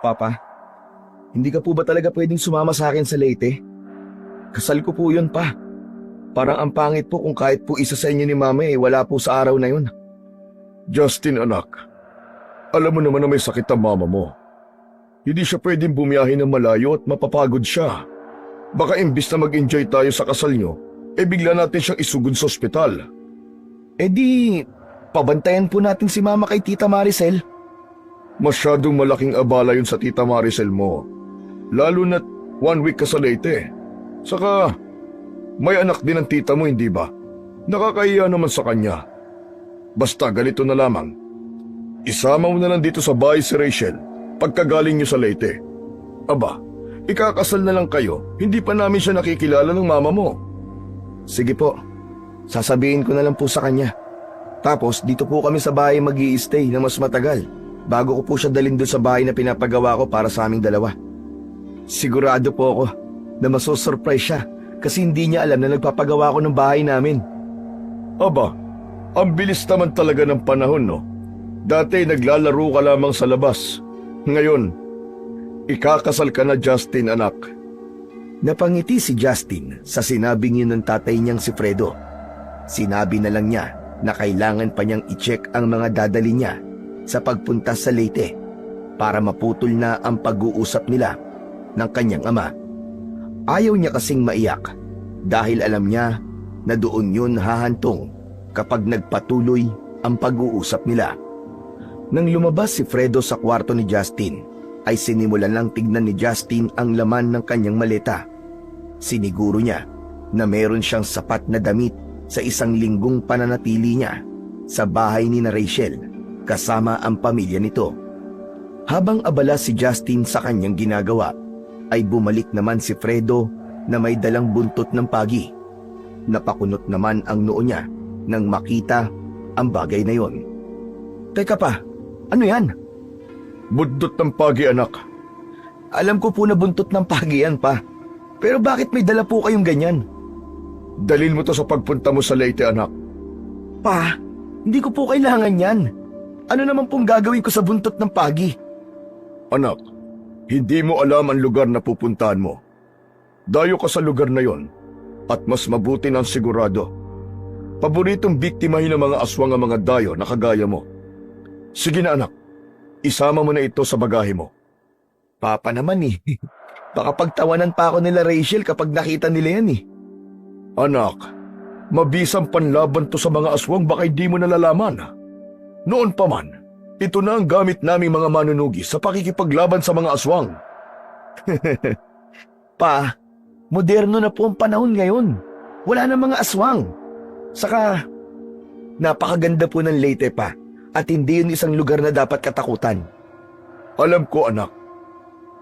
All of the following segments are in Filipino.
Papa, hindi ka po ba talaga pwedeng sumama sa akin sa Leyte? Kasal ko po yun pa. Parang ang pangit po kung kahit po isa sa inyo ni Mama wala po sa araw na yun. Justin anak, alam mo naman na may sakit ang mama mo. Hindi siya pwedeng bumiyahe ng malayo at mapapagod siya. Baka imbis na mag-enjoy tayo sa kasal nyo, bigla natin siyang isugod sa ospital. Di, pabantayan po natin si Mama kay Tita Maricel. Masyadong malaking abala yun sa Tita Maricel mo. Lalo na't 1 week ka sa Leyte. Saka, may anak din ang tita mo, hindi ba? Nakakahiya naman sa kanya. Basta ganito na lamang. Isama mo na lang dito sa bahay si Rachel pagkagaling niyo sa Leyte. Aba, ikakasal na lang kayo, hindi pa namin siya nakikilala ng mama mo. Sige po, sasabihin ko na lang po sa kanya. Tapos dito po kami sa bahay mag-i-stay na mas matagal bago ko po siya dalhin doon sa bahay na pinapagawa ko para sa aming dalawa. Sigurado po ako na masosurprise siya kasi hindi niya alam na nagpapagawa ko ng bahay namin. Aba, ang bilis naman talaga ng panahon, no? Dati naglalaro ka lamang sa labas. Ngayon, ikakasal ka na, Justin, anak. Napangiti si Justin sa sinabing yun ng tatay niyang si Fredo. Sinabi na lang niya na kailangan pa niyang i-check ang mga dadali niya sa pagpunta sa Leyte para maputol na ang pag-uusap nila ng kanyang ama. Ayaw niya kasing maiyak dahil alam niya na doon yun hahantong kapag nagpatuloy ang pag-uusap nila. Nang lumabas si Fredo sa kwarto ni Justin, ay sinimulan lang tignan ni Justin ang laman ng kanyang maleta. Siniguro niya na meron siyang sapat na damit sa 1 linggong pananatili niya sa bahay ni na Rachel kasama ang pamilya nito. Habang abala si Justin sa kanyang ginagawa, ay bumalik naman si Fredo na may dalang buntot ng pagi. Napakunot naman ang noo niya nang makita ang bagay na yon. Teka pa, ano yan? Buntot ng pagi, anak. Alam ko po na buntot ng pagi yan pa. Pero bakit may dala po kayong ganyan? Dalhin mo to sa pagpunta mo sa Leyte, anak. Pa, hindi ko po kailangan yan. Ano naman pong gagawin ko sa buntot ng pagi? Anak, hindi mo alam ang lugar na pupuntahan mo. Dayo ka sa lugar na yon at mas mabuti ng sigurado. Paboritong biktimahin ng mga aswang ang mga dayo na kagaya mo. Sige na, anak. Isama mo na ito sa bagahe mo. Papa naman Baka pagtawanan pa ako nila Rachel kapag nakita nila yan Anak, mabisang panlaban to sa mga aswang baka hindi mo nalalaman. Noon pa man, ito na ang gamit naming mga manunugi sa pakikipaglaban sa mga aswang. Pa, moderno na po ang panahon ngayon. Wala na mga aswang. Saka, napakaganda po ng Leyte pa at hindi yun isang lugar na dapat katakutan. Alam ko, anak.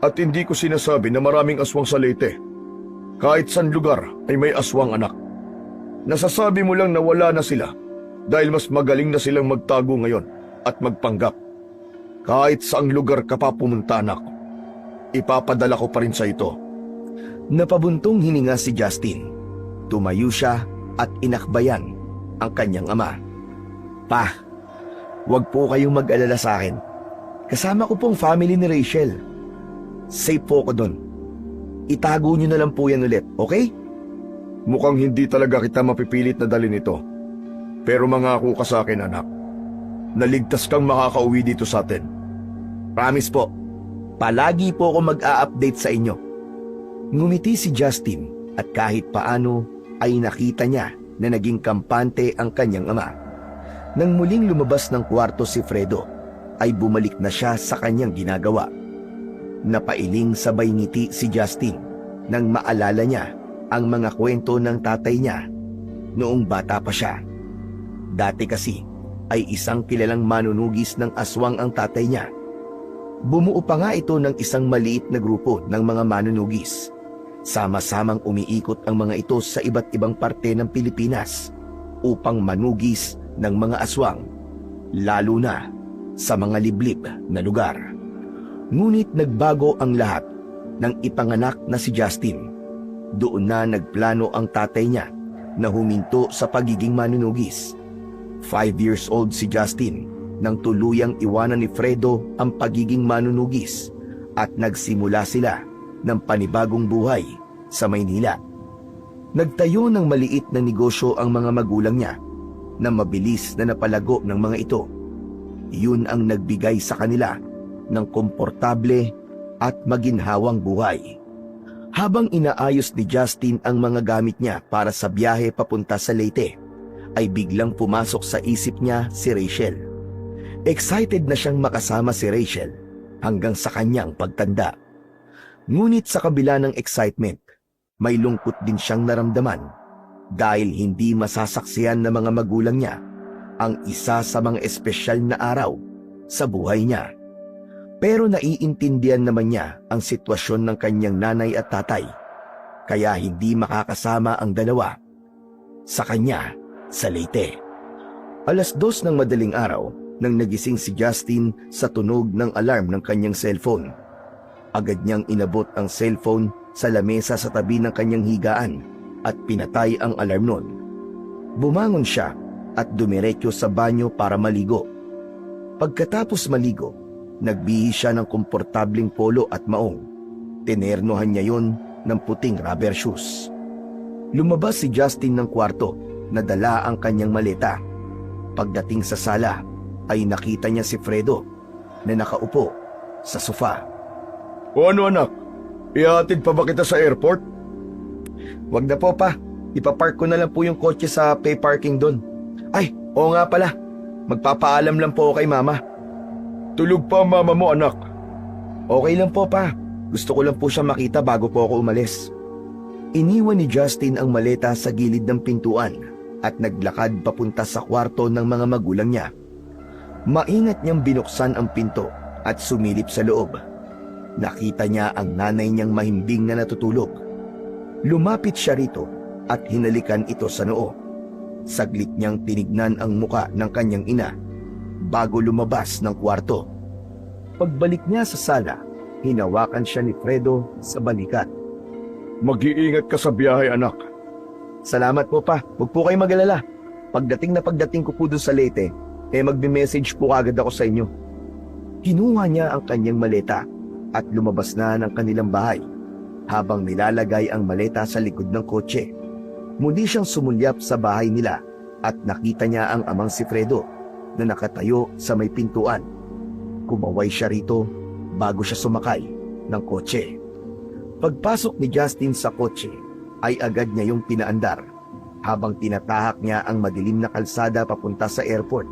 At hindi ko sinasabi na maraming aswang sa Leyte. Kahit saan lugar ay may aswang, anak. Nasasabi mo lang na wala na sila dahil mas magaling na silang magtago ngayon at magpanggap. Kahit saang lugar ka pa pumunta, anak, ipapadala ko pa rin sa ito. Napabuntong hininga si Justin. Tumayo siya at inakbayan ang kanyang ama. Pa, huwag po kayong mag-alala sa akin. Kasama ko pong family ni Rachel. Safe po ako doon. Itago niyo na lang po yan ulit, okay? Mukhang hindi talaga kita mapipilit na dalhin ito. Pero mangako ka sa akin, anak. Naligtas kang makakauwi dito sa atin. Promise po. Palagi po ako mag-a-update sa inyo. Ngumiti si Justin at kahit paano ay nakita niya na naging kampante ang kanyang ama. Nang muling lumabas ng kwarto si Fredo, ay bumalik na siya sa kanyang ginagawa. Napailing sabay ngiti si Justin nang maalala niya ang mga kwento ng tatay niya noong bata pa siya. Dati kasi ay isang kilalang manunugis ng aswang ang tatay niya. Bumuo pa nga ito ng isang maliit na grupo ng mga manunugis. Sama-samang umiikot ang mga ito sa iba't ibang parte ng Pilipinas upang manugis ng mga aswang, lalo na sa mga liblib na lugar. Ngunit nagbago ang lahat nang ipanganak na si Justin. Doon na nagplano ang tatay niya na huminto sa pagiging manunugis. 5 years old si Justin nang tuluyang iwanan ni Fredo ang pagiging manunugis at nagsimula sila ng panibagong buhay sa Maynila. Nagtayo ng maliit na negosyo ang mga magulang niya na mabilis na napalago ng mga ito. Yun ang nagbigay sa kanila ng komportable at maginhawang buhay. Habang inaayos ni Justin ang mga gamit niya para sa biyahe papunta sa Leyte, ay biglang pumasok sa isip niya si Rachel. Excited na siyang makasama si Rachel hanggang sa kanyang pagtanda. Ngunit sa kabila ng excitement, may lungkot din siyang naramdaman dahil hindi masasaksiyan ng mga magulang niya ang isa sa mga espesyal na araw sa buhay niya. Pero naiintindihan naman niya ang sitwasyon ng kanyang nanay at tatay, kaya hindi makakasama ang dalawa sa kanya sa Leyte. 2:00 ng madaling araw nang nagising si Justin sa tunog ng alarm ng kanyang cellphone. Agad niyang inabot ang cellphone sa lamesa sa tabi ng kanyang higaan at pinatay ang alarm nun. Bumangon siya at dumiretso sa banyo para maligo. Pagkatapos maligo, nagbihis siya ng komportabling polo at maong. Tinernohan niya yon ng puting rubber shoes. Lumabas si Justin ng kwarto na dala ang kanyang maleta. Pagdating sa sala, ay nakita niya si Fredo na nakaupo sa sofa. O ano anak, ihatid pa ba kita sa airport? Wag na po pa, ipapark ko na lang po yung kotse sa pay parking doon. Ay, oo nga pala, magpapaalam lang po ako kay mama. Tulog pa ang mama mo anak. Okay lang po pa, gusto ko lang po siya makita bago po ako umalis. Iniwan ni Justin ang maleta sa gilid ng pintuan at naglakad papunta sa kwarto ng mga magulang niya. Maingat niyang binuksan ang pinto at sumilip sa loob. Nakita niya ang nanay niyang mahimbing na natutulog. Lumapit siya rito at hinalikan ito sa noo. Saglit niyang tinignan ang muka ng kanyang ina bago lumabas ng kwarto. Pagbalik niya sa sala, hinawakan siya ni Fredo sa balikat. Mag-iingat ka sa biyahe anak. Salamat po pa, huwag po kayong mag-alala. Pagdating ko po doon sa Leyte, magbe-message po agad ako sa inyo. Kinuha niya ang kanyang maleta at lumabas na ng kanilang bahay habang nilalagay ang maleta sa likod ng kotse. Muli siyang sumulyap sa bahay nila at nakita niya ang amang si Fredo na nakatayo sa may pintuan. Kumaway siya rito bago siya sumakay ng kotse. Pagpasok ni Justin sa kotse ay agad niya yung pinaandar. Habang tinatahak niya ang madilim na kalsada papunta sa airport,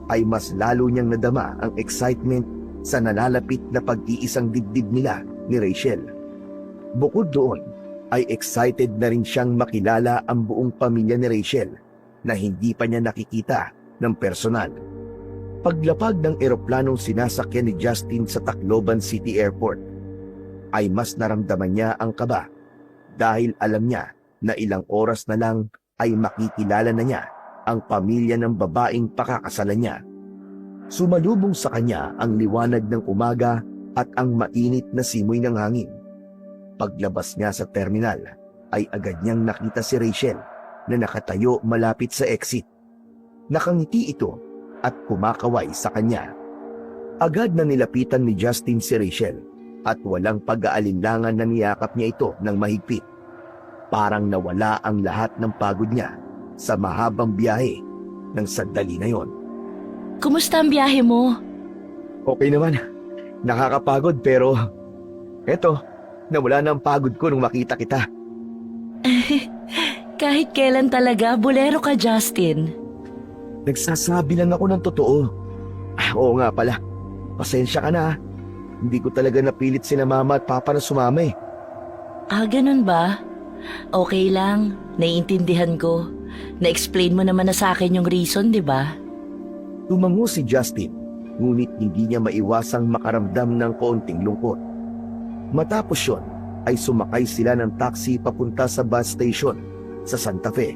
ay mas lalo niyang nadama ang excitement sa nalalapit na pag-iisang dibdib nila ni Rachel. Bukod doon, ay excited na rin siyang makilala ang buong pamilya ni Rachel na hindi pa niya nakikita ng personal. Paglapag ng eroplanong sinasakyan ni Justin sa Tacloban City Airport, ay mas naramdaman niya ang kaba dahil alam niya na ilang oras na lang ay makikilala na niya ang pamilya ng babaeng pakakasalan niya. Sumalubong sa kanya ang liwanag ng umaga at ang mainit na simoy ng hangin. Paglabas niya sa terminal, ay agad niyang nakita si Rachel na nakatayo malapit sa exit. Nakangiti ito at kumakaway sa kanya. Agad na nilapitan ni Justin si Rachel at walang pag-aalinlangan na niyakap niya ito ng mahigpit. Parang nawala ang lahat ng pagod niya sa mahabang biyahe ng sandali na yon. Kumusta ang biyahe mo? Okay naman, nakakapagod pero eto, nawala na ang pagod ko nung makita kita. Kahit kailan talaga, bolero ka, Justin. Nagsasabi lang ako ng totoo. Oo nga pala, pasensya ka na. Hindi ko talaga napilit sina mama at papa na sumama eh. Ganun ba? Okay lang, naiintindihan ko. Na-explain mo naman na sa akin yung reason, di ba? Tumango si Justin, ngunit hindi niya maiwasang makaramdam ng kaunting lungkot. Matapos yon, ay sumakay sila ng taxi papunta sa bus station sa Santa Fe.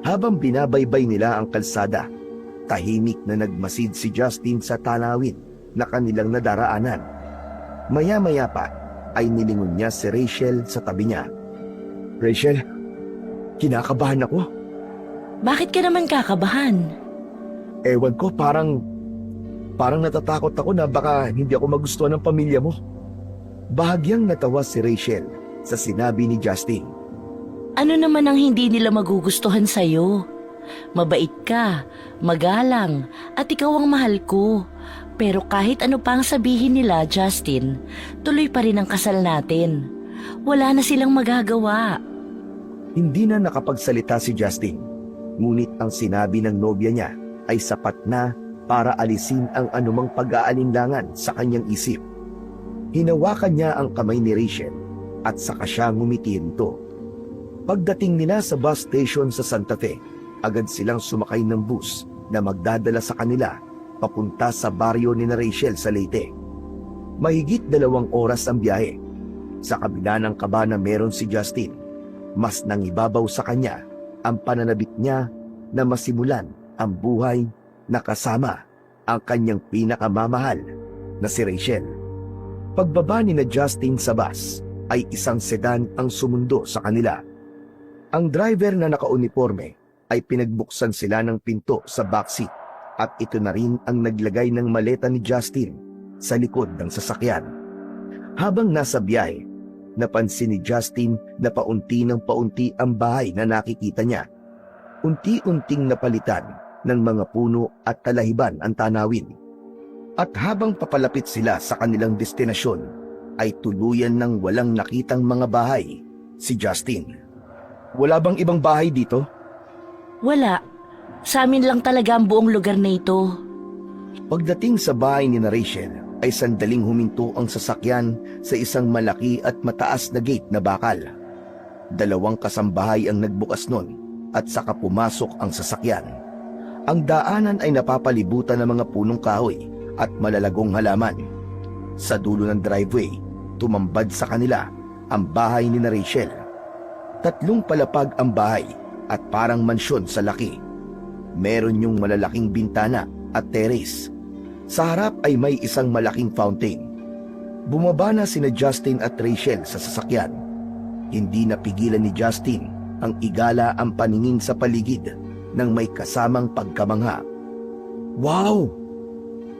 Habang binabaybay nila ang kalsada, tahimik na nagmasid si Justin sa tanawin na kanilang nadaraanan. Maya-maya pa ay nilingon niya si Rachel sa tabi niya. Rachel, kinakabahan ako. Bakit ka naman kakabahan? Ewan ko, parang natatakot ako na baka hindi ako magustuhan ng pamilya mo. Bahagyang natawa si Rachel sa sinabi ni Justin. Ano naman ang hindi nila magugustuhan sa'yo? Mabait ka, magalang, at ikaw ang mahal ko. Pero kahit ano pa ang sabihin nila, Justin, tuloy pa rin ang kasal natin. Wala na silang magagawa. Hindi na nakapagsalita si Justin, ngunit ang sinabi ng nobya niya ay sapat na para alisin ang anumang pag-aalinlangan sa kanyang isip. Hinawakan niya ang kamay ni Rachel at saka siya ngumiti rito. Pagdating nila sa bus station sa Santa Fe, agad silang sumakay ng bus na magdadala sa kanila papunta sa baryo ni Rachel sa Leyte. Mahigit 2 oras ang biyahe. Sa kabila ng kaba na meron si Justin, mas nangibabaw sa kanya ang pananabik niya na masimulan ang buhay na kasama ang kanyang pinakamamahal na si Rachel. Pagbaba ni na Justin sa bus ay isang sedan ang sumundo sa kanila. Ang driver na nakauniforme ay pinagbuksan sila ng pinto sa backseat at ito na rin ang naglagay ng maleta ni Justin sa likod ng sasakyan. Habang nasa biyahe, napansin ni Justin na paunti ng paunti ang bahay na nakikita niya. Unti-unting napalitan ng mga puno at talahiban ang tanawin. At habang papalapit sila sa kanilang destinasyon, ay tuluyan ng walang nakitang mga bahay si Justin. Wala bang ibang bahay dito? Wala. Sa amin lang talaga ang buong lugar na ito. Pagdating sa bahay ni na Rachel, ay sandaling huminto ang sasakyan sa isang malaki at mataas na gate na bakal. 2 kasambahay ang nagbukas nun at saka pumasok ang sasakyan. Ang daanan ay napapalibutan ng mga punong kahoy at malalagong halaman. Sa dulo ng driveway, tumambad sa kanila ang bahay ni na Rachel. 3 palapag ang bahay at parang mansyon sa laki. Meron yung malalaking bintana at terrace. Sa harap ay may isang malaking fountain. Bumaba na sina Justin at Rachel sa sasakyan. Hindi napigilan ni Justin ang igala ang paningin sa paligid ng may kasamang pagkamangha. Wow!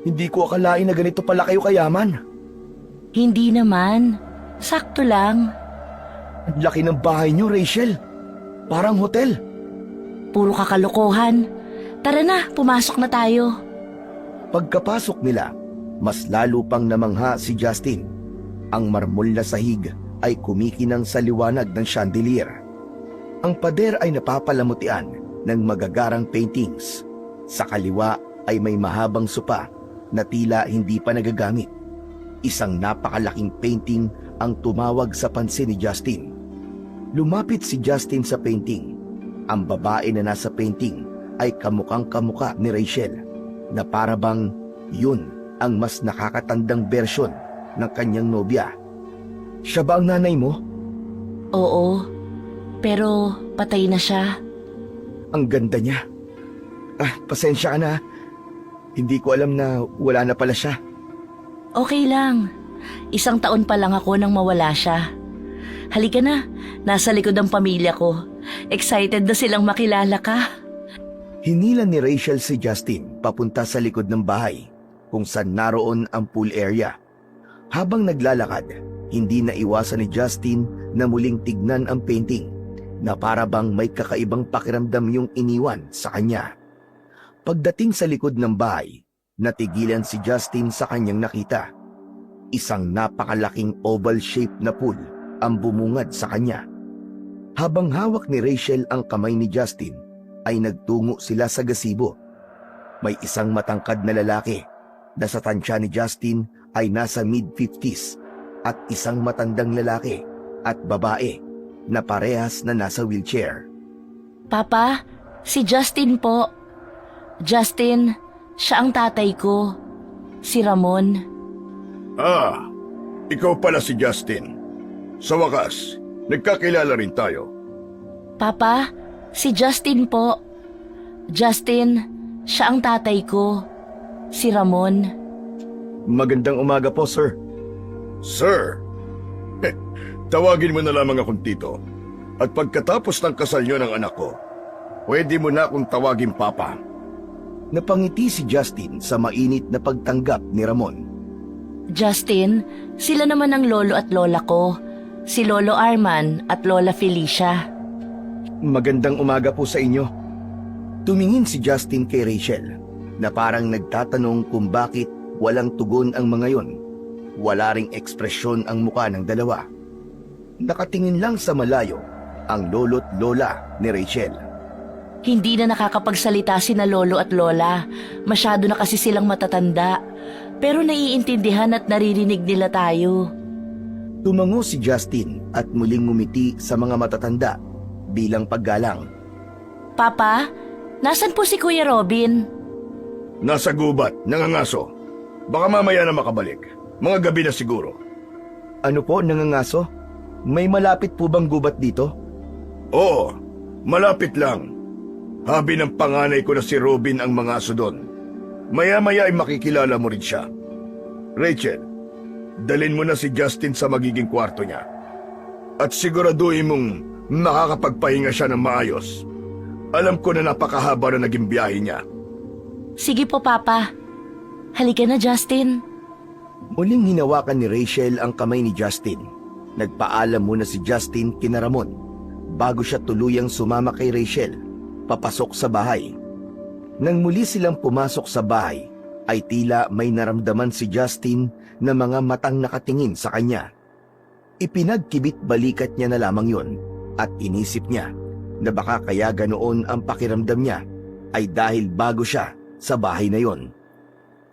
Hindi ko akalain na ganito pala kayo kayaman. Hindi naman. Sakto lang. Ang laki ng bahay niyo, Rachel. Parang hotel. Puro kakalokohan. Tara na, pumasok na tayo. Pagkapasok nila, mas lalo pang namangha si Justin. Ang marmol na sahig ay kumikinang sa liwanag ng chandelier. Ang pader ay napapalamutian ng magagarang paintings. Sa kaliwa ay may mahabang sopa na tila hindi pa nagagamit. Isang napakalaking painting ang tumawag sa pansin ni Justin. Lumapit si Justin sa painting. Ang babae na nasa painting ay kamukhang-kamukha ni Rachel, na para bang yun ang mas nakakatandang bersyon ng kanyang nobya. Siya ba ang nanay mo? Oo, pero patay na siya. Ang ganda niya. Pasensya ka na. Hindi ko alam na wala na pala siya. Okay lang. 1 taon pa lang ako nang mawala siya. Halika na, nasa likod ang pamilya ko. Excited na silang makilala ka. Hinilan ni Rachel si Justin papunta sa likod ng bahay kung saan naroon ang pool area. Habang naglalakad, hindi na iwasan ni Justin na muling tignan ang painting na para bang may kakaibang pakiramdam yung iniwan sa kanya. Pagdating sa likod ng bahay, natigilan si Justin sa kanyang nakita. Isang napakalaking oval shape na pool ang bumungad sa kanya. Habang hawak ni Rachel ang kamay ni Justin, ay nagtungo sila sa gazebo. May isang matangkad na lalaki na sa tansya ni Justin ay nasa mid-50s at isang matandang lalaki at babae na parehas na nasa wheelchair. Papa, si Justin po. Justin, siya ang tatay ko. Si Ramon. Ikaw pala si Justin. Sa wakas, nagkakilala rin tayo. Papa, si Justin po. Justin, siya ang tatay ko. Si Ramon. Magandang umaga po, sir. Sir, tawagin mo na lamang akong tito. At pagkatapos ng kasal niyo ng anak ko, pwede mo na akong tawagin Papa. Napangiti si Justin sa mainit na pagtanggap ni Ramon. Justin, sila naman ang lolo at lola ko. Si Lolo Arman at Lola Felicia. Magandang umaga po sa inyo. Tumingin si Justin kay Rachel na parang nagtatanong kung bakit walang tugon ang mga yon. Wala ring ekspresyon ang muka ng dalawa. Nakatingin lang sa malayo ang lolo't lola ni Rachel. Hindi na nakakapagsalita sina lolo at lola. Masyado na kasi silang matatanda. Pero naiintindihan at naririnig nila tayo. Tumango si Justin at muling ngumiti sa mga matatanda bilang paggalang. Papa, nasan po si Kuya Robin? Nasa gubat, nangangaso. Baka mamaya na makabalik. Mga gabi na siguro. Ano po, nangangaso? May malapit po bang gubat dito? Oo, malapit lang. Habi ng panganay ko na si Robin ang mga aso doon. Maya-maya ay makikilala mo rin siya. Rachel, dalhin mo na si Justin sa magiging kwarto niya. At siguraduhin mong makakapagpahinga siya ng maayos. Alam ko na napakahaba na naging biyahe niya. Sige po, Papa. Halika na, Justin. Muling hinawakan ni Rachel ang kamay ni Justin. Nagpaalam muna si Justin kina Ramon bago siya tuluyang sumama kay Rachel papasok sa bahay. Nang muli silang pumasok sa bahay, ay tila may naramdaman si Justin na mga matang nakatingin sa kanya. Ipinagkibit balikat niya na lamang yon at inisip niya na baka kaya ganoon ang pakiramdam niya ay dahil bago siya sa bahay na yon.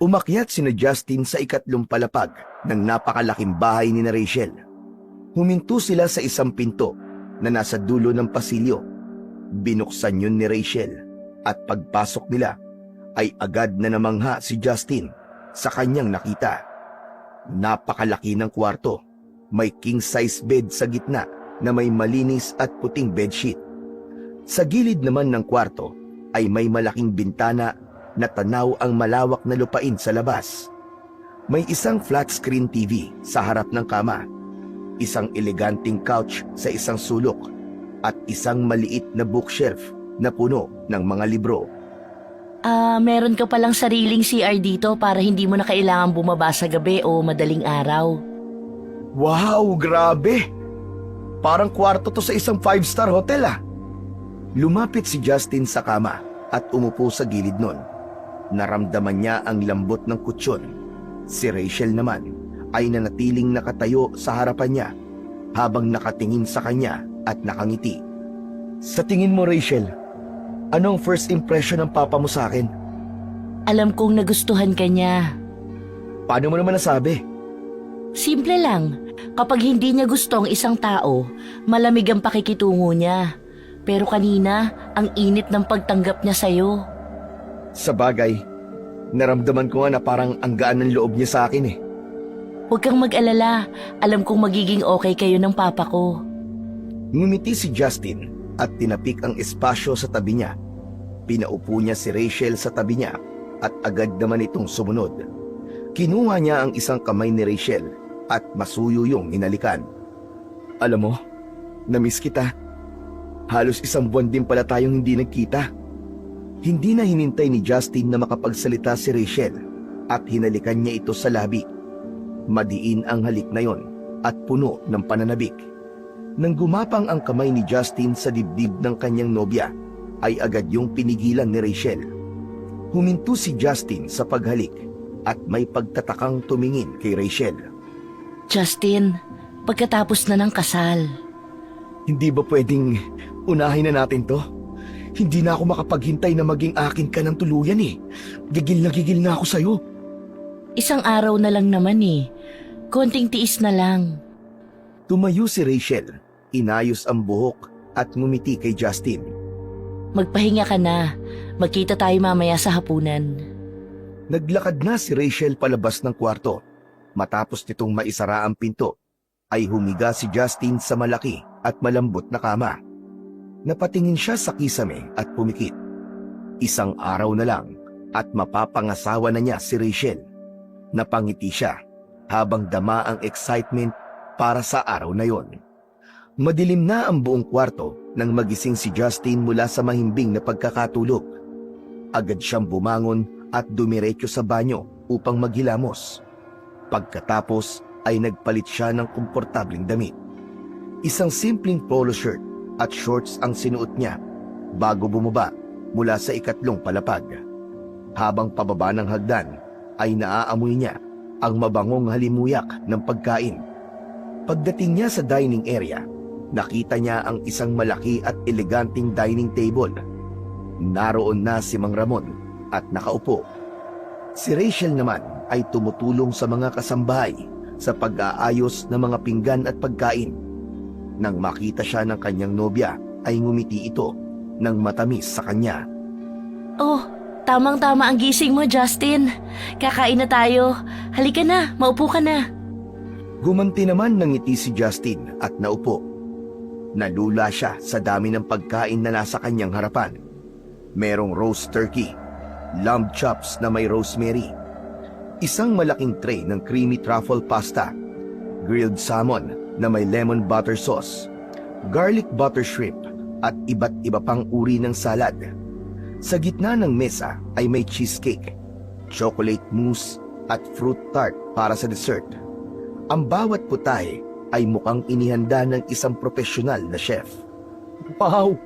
Umakyat sina Justin sa ikatlong palapag ng napakalaking bahay ni na Rachel. Huminto sila sa isang pinto na nasa dulo ng pasilyo. Binuksan yun ni Rachel at pagpasok nila ay agad na namangha si Justin sa kanyang nakita. Napakalaki ng kwarto. May king-size bed sa gitna na may malinis at puting bedsheet. Sa gilid naman ng kwarto ay may malaking bintana na tanaw ang malawak na lupain sa labas. May isang flat screen TV sa harap ng kama, isang eleganting couch sa isang sulok, at isang maliit na bookshelf na puno ng mga libro. Meron ka palang sariling CR dito para hindi mo na kailangan bumaba sa gabi o madaling araw. Wow, grabe! Parang kwarto to sa isang 5-star hotel ah. Lumapit si Justin sa kama at umupo sa gilid nun. Naramdaman niya ang lambot ng kutsyon. Si Rachel naman ay nanatiling nakatayo sa harapan niya habang nakatingin sa kanya at nakangiti. Sa tingin mo, Rachel, anong first impression ng papa mo sa akin? Alam kong nagustuhan ka niya. Paano mo naman nasabi? Simple lang. Kapag hindi niya gusto ang isang tao, malamig ang pakikitungo niya. Pero kanina, ang init ng pagtanggap niya sa'yo. Sa bagay, naramdaman ko nga na parang ang gaan ng loob niya sa akin eh. Huwag kang mag-alala. Alam kong magiging okay kayo ng papa ko. Ngumiti si Justin at tinapik ang espasyo sa tabi niya. Pinaupo niya si Rachel sa tabi niya at agad naman itong sumunod. Kinuha niya ang isang kamay ni Rachel at masuyo yung hinalikan. Alam mo, namiss kita. Halos isang buwan din pala tayong hindi nagkita. Hindi na hinintay ni Justin na makapagsalita si Rachel at hinalikan niya ito sa labi. Madiin ang halik na yon at puno ng pananabik. Nang gumapang ang kamay ni Justin sa dibdib ng kanyang nobya, ay agad yung pinigilan ni Rachel. Huminto si Justin sa paghalik at may pagtatakang tumingin kay Rachel. Justin, pagkatapos na ng kasal. Hindi ba pwedeng unahin na natin to? Hindi na ako makapaghintay na maging akin ka ng tuluyan eh. Gigil na ako sa'yo. Isang araw na lang naman eh. Konting tiis na lang. Tumayo si Rachel, inayos ang buhok at ngumiti kay Justin. Magpahinga ka na. Magkita tayo mamaya sa hapunan. Naglakad na si Rachel palabas ng kwarto. Matapos nitong maisara ang pinto, ay humiga si Justin sa malaki at malambot na kama. Napatingin siya sa kisame at pumikit. Isang araw na lang at mapapangasawa na niya si Rachel. Napangiti siya habang dama ang excitement para sa araw na yon. Madilim na ang buong kwarto nang magising si Justin mula sa mahimbing na pagkakatulog. Agad siyang bumangon at dumiretso sa banyo upang maghilamos. Pagkatapos ay nagpalit siya ng komportableng damit. Isang simpleng polo shirt at shorts ang sinuot niya bago bumaba mula sa ikatlong palapag. Habang pababa ng hagdan ay naaamoy niya ang mabangong halimuyak ng pagkain. Pagdating niya sa dining area, nakita niya ang isang malaki at eleganting dining table. Naroon na si Mang Ramon at nakaupo. Si Rachel naman ay tumutulong sa mga kasambahay sa pag-aayos ng mga pinggan at pagkain. Nang makita siya ng kanyang nobya ay ngumiti ito ng matamis sa kanya. Oh, tamang-tama ang gising mo, Justin. Kakain na tayo. Halika na, maupo ka na. Gumanti naman ng ngiti si Justin at naupo. Nalula siya sa dami ng pagkain na nasa kanyang harapan. Merong roast turkey, lamb chops na may rosemary, isang malaking tray ng creamy truffle pasta, grilled salmon na may lemon butter sauce, garlic butter shrimp at iba't iba pang uri ng salad. Sa gitna ng mesa ay may cheesecake, chocolate mousse at fruit tart para sa dessert. Ang bawat putahe ay mukhang inihanda ng isang profesional na chef. Wow!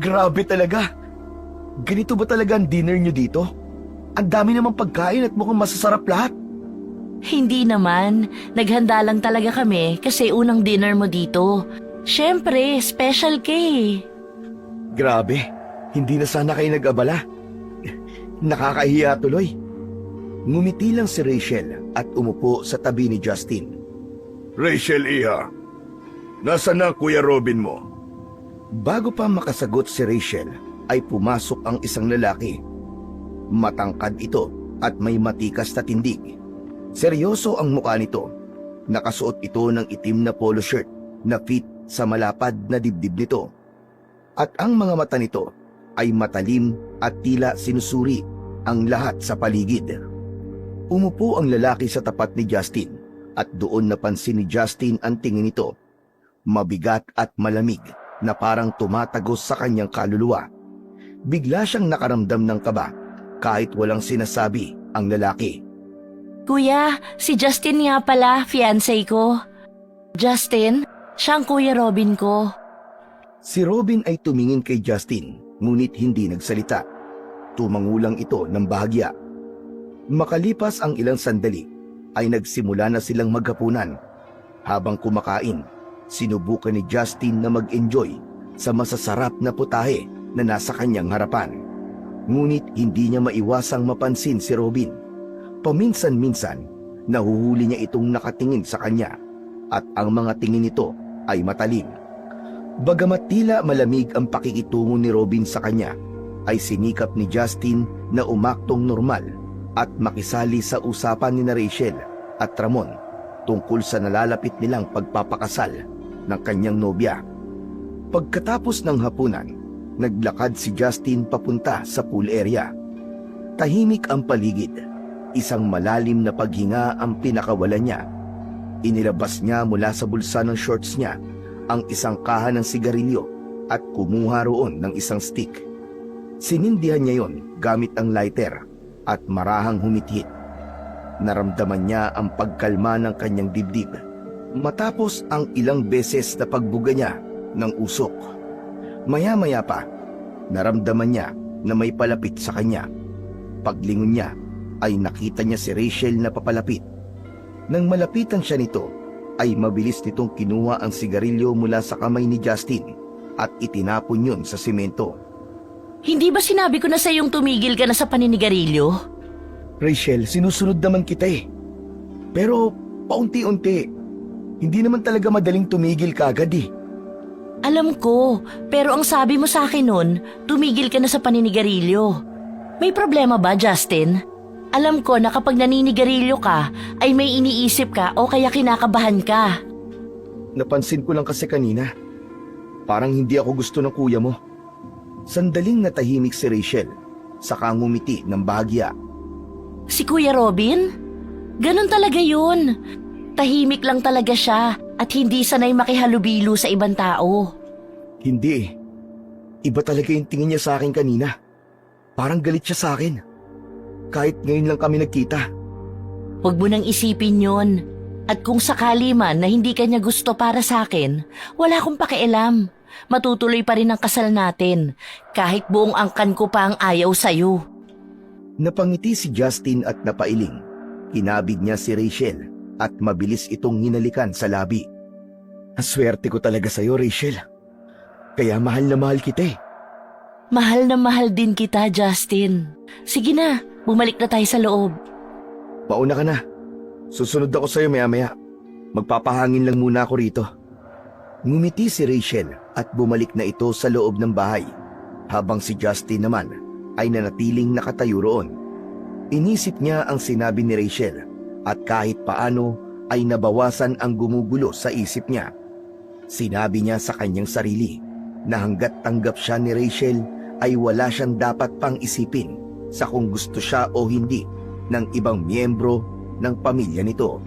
Grabe talaga! Ganito ba talaga ang dinner nyo dito? Ang dami namang pagkain at mukhang masasarap lahat. Hindi naman. Naghanda lang talaga kami kasi unang dinner mo dito. Siyempre, special ka eh. Grabe, hindi na sana kayo nag-abala. Nakakahiya tuloy. Ngumiti lang si Rachel at umupo sa tabi ni Justin. Rachel, iha. Nasaan na Kuya Robin mo? Bago pa makasagot si Rachel, ay pumasok ang isang lalaki. Matangkad ito at may matikas na tindig. Seryoso ang mukha nito. Nakasuot ito ng itim na polo shirt na fit sa malapad na dibdib nito. At ang mga mata nito ay matalim at tila sinusuri ang lahat sa paligid. Umupo ang lalaki sa tapat ni Justin at doon napansin ni Justin ang tingin nito. Mabigat at malamig na parang tumatagos sa kanyang kaluluwa. Bigla siyang nakaramdam ng kaba kahit walang sinasabi ang lalaki. Kuya, si Justin nga pala, fiancé ko. Justin, siya ang Kuya Robin ko. Si Robin ay tumingin kay Justin, ngunit hindi nagsalita. Tumangulang ito ng bahagya. Makalipas ang ilang sandali, ay nagsimula na silang maghapunan. Habang kumakain, sinubukan ni Justin na mag-enjoy sa masasarap na putahe na nasa kanyang harapan. Ngunit hindi niya maiwasang mapansin si Robin. Paminsan-minsan, nahuhuli niya itong nakatingin sa kanya at ang mga tingin nito ay matalim. Bagamat tila malamig ang pakikitungo ni Robin sa kanya, ay sinikap ni Justin na umaktong normal at makisali sa usapan ni Rachel at Ramon tungkol sa nalalapit nilang pagpapakasal ng kanyang nobya. Pagkatapos ng hapunan, naglakad si Justin papunta sa pool area. Tahimik ang paligid. Isang malalim na paghinga ang pinakawalan niya. Inilabas niya mula sa bulsa ng shorts niya ang isang kaha ng sigarilyo at kumuha roon ng isang stick. Sinindihan niya yon gamit ang lighter at marahang humithit. Naramdaman niya ang pagkalma ng kanyang dibdib matapos ang ilang beses na pagbuga niya ng usok. Maya-maya pa, naramdaman niya na may palapit sa kanya. Paglingon niya, ay nakita niya si Rachel na papalapit. Nang malapitan siya nito, ay mabilis nitong kinuha ang sigarilyo mula sa kamay ni Justin at itinapon yun sa simento. Hindi ba sinabi ko na sa iyong tumigil ka na sa paninigarilyo? Rachel, sinusunod naman kita eh. Pero paunti-unti, hindi naman talaga madaling tumigil kaagad eh. Alam ko, pero ang sabi mo sa akin nun, tumigil ka na sa paninigarilyo. May problema ba, Justin? Alam ko na kapag naninigarilyo ka, ay may iniisip ka o kaya kinakabahan ka. Napansin ko lang kasi kanina, parang hindi ako gusto ng kuya mo. Sandaling natahimik si Rachel, saka ngumiti ng bahagya. Si Kuya Robin? Ganon talaga yun. Tahimik lang talaga siya at hindi sanay makihalubilo sa ibang tao. Hindi eh. Iba talaga yung tingin niya sa akin kanina. Parang galit siya sa akin. Kahit ngayon lang kami nagkita. Huwag mo nang isipin yon. At kung sakali man na hindi ka niya gusto para sa akin, wala akong pakialam. Matutuloy pa rin ang kasal natin, kahit buong angkan ko pa ang ayaw sa'yo. Napangiti si Justin at napailing. Kinabig niya si Rachel at mabilis itong hinalikan sa labi. Ang swerte ko talaga sa'yo, Rachel. Kaya mahal na mahal kita eh. Mahal na mahal din kita, Justin. Sige na, bumalik na tayo sa loob. Mauna ka na. Susunod ako sa'yo maya-maya. Magpapahangin lang muna ako rito. Ngumiti si Rachel at bumalik na ito sa loob ng bahay, habang si Justin naman ay nanatiling nakatayo roon. Inisip niya ang sinabi ni Rachel at kahit paano ay nabawasan ang gumugulo sa isip niya. Sinabi niya sa kanyang sarili na hanggat tanggap siya ni Rachel ay wala siyang dapat pang isipin sa kung gusto siya o hindi ng ibang miyembro ng pamilya nito.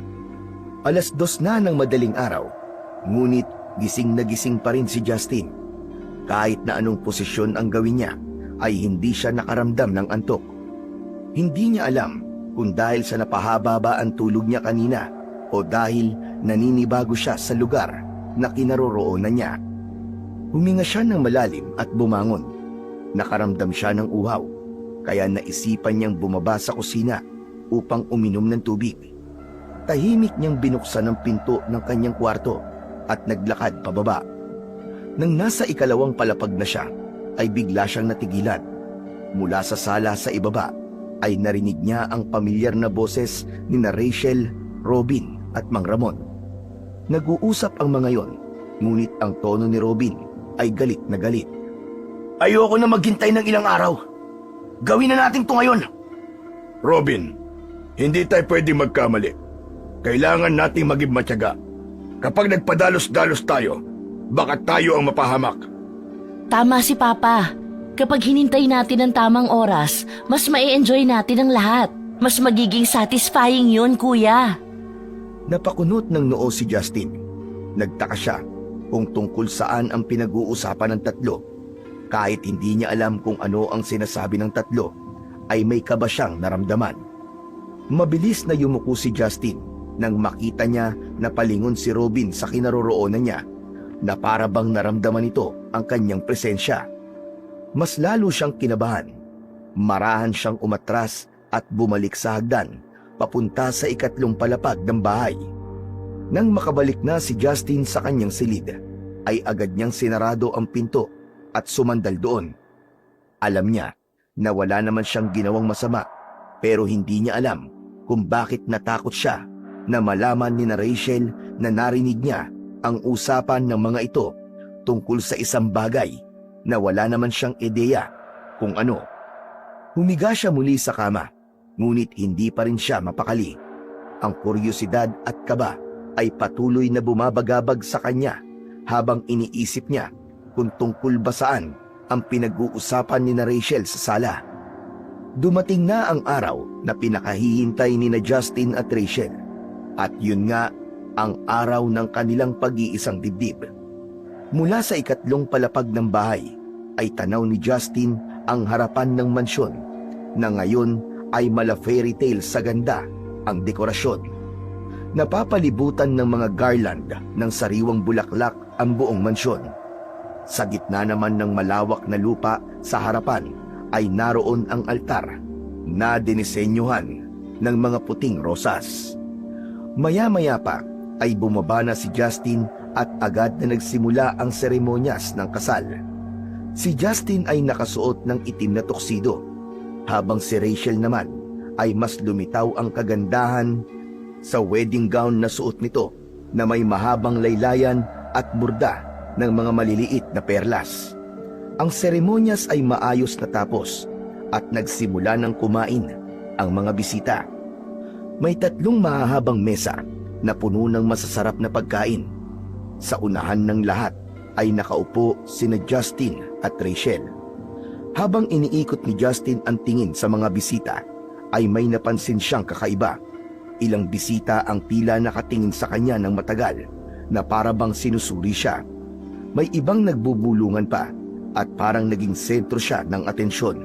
2:00 na ng madaling araw, ngunit gising na gising pa rin si Justin. Kahit na anong posisyon ang gawin niya, ay hindi siya nakaramdam ng antok. Hindi niya alam kung dahil sa napahaba ba ang tulog niya kanina o dahil naninibago siya sa lugar na kinaroroonan niya. Huminga siya ng malalim at bumangon. Nakaramdam siya ng uhaw, kaya naisipan niyang bumaba sa kusina upang uminom ng tubig. Tahimik niyang binuksan ang pinto ng kanyang kwarto at naglakad pababa. Nang nasa 2nd palapag na siya, ay bigla siyang natigilan. Mula sa sala sa ibaba, ay narinig niya ang pamilyar na boses ni na Rachel, Robin at Mang Ramon. Nag-uusap ang mga yon, ngunit ang tono ni Robin ay galit na galit. Ayoko na maghintay ng ilang araw. Gawin na natin to ngayon. Robin, hindi tayo pwedeng magkamali. Kailangan nating maging matyaga. Kapag nagpadalos-dalos tayo, baka tayo ang mapahamak. Tama si Papa. Kapag hinintay natin ang tamang oras, mas ma-enjoy natin ang lahat. Mas magiging satisfying yun, Kuya. Napakunot ng noo si Justin. Nagtaka siya kung tungkol saan ang pinag-uusapan ng tatlo. Kahit hindi niya alam kung ano ang sinasabi ng tatlo, ay may kaba siyang naramdaman. Mabilis na yumuko si Justin nang makita niya na palingon si Robin sa kinaroroonan niya, na para bang naramdaman nito ang kanyang presensya. Mas lalo siyang kinabahan. Marahan siyang umatras at bumalik sa hagdan, papunta sa 3rd palapag ng bahay. Nang makabalik na si Justin sa kanyang silid, ay agad niyang sinarado ang pinto at sumandal doon. Alam niya na wala naman siyang ginawang masama, pero hindi niya alam kung bakit natakot siya na malaman ni na Rachel na narinig niya ang usapan ng mga ito tungkol sa isang bagay na wala naman siyang ideya kung ano. Humiga siya muli sa kama, ngunit hindi pa rin siya mapakali. Ang kuryosidad at kaba ay patuloy na bumabagabag sa kanya habang iniisip niya kung tungkol ba saan ang pinag-uusapan ni na Rachel sa sala. Dumating na ang araw na pinakahihintay ni na Justin at Rachel, at yun nga ang araw ng kanilang pag-iisang dibdib. Mula sa 3rd palapag ng bahay ay tanaw ni Justin ang harapan ng mansyon na ngayon ay mala fairy tale sa ganda ang dekorasyon. Napapalibutan ng mga garland ng sariwang bulaklak ang buong mansyon. Sa gitna naman ng malawak na lupa sa harapan ay naroon ang altar na dinisenyuhan ng mga puting rosas. Maya-maya pa ay bumaba na si Justin at agad na nagsimula ang seremonyas ng kasal. Si Justin ay nakasuot ng itim na tuxedo, habang si Rachel naman ay mas lumitaw ang kagandahan sa wedding gown na suot nito na may mahabang laylayan at burda ng mga maliliit na perlas. Ang seremonyas ay maayos na tapos at nagsimula ng kumain ang mga bisita. May 3 mahahabang mesa na puno ng masasarap na pagkain. Sa unahan ng lahat ay nakaupo sina Justin at Rachel. Habang iniikot ni Justin ang tingin sa mga bisita, ay may napansin siyang kakaiba. Ilang bisita ang tila nakatingin sa kanya ng matagal na para bang sinusuri siya. May ibang nagbubulungan pa at parang naging sentro siya ng atensyon.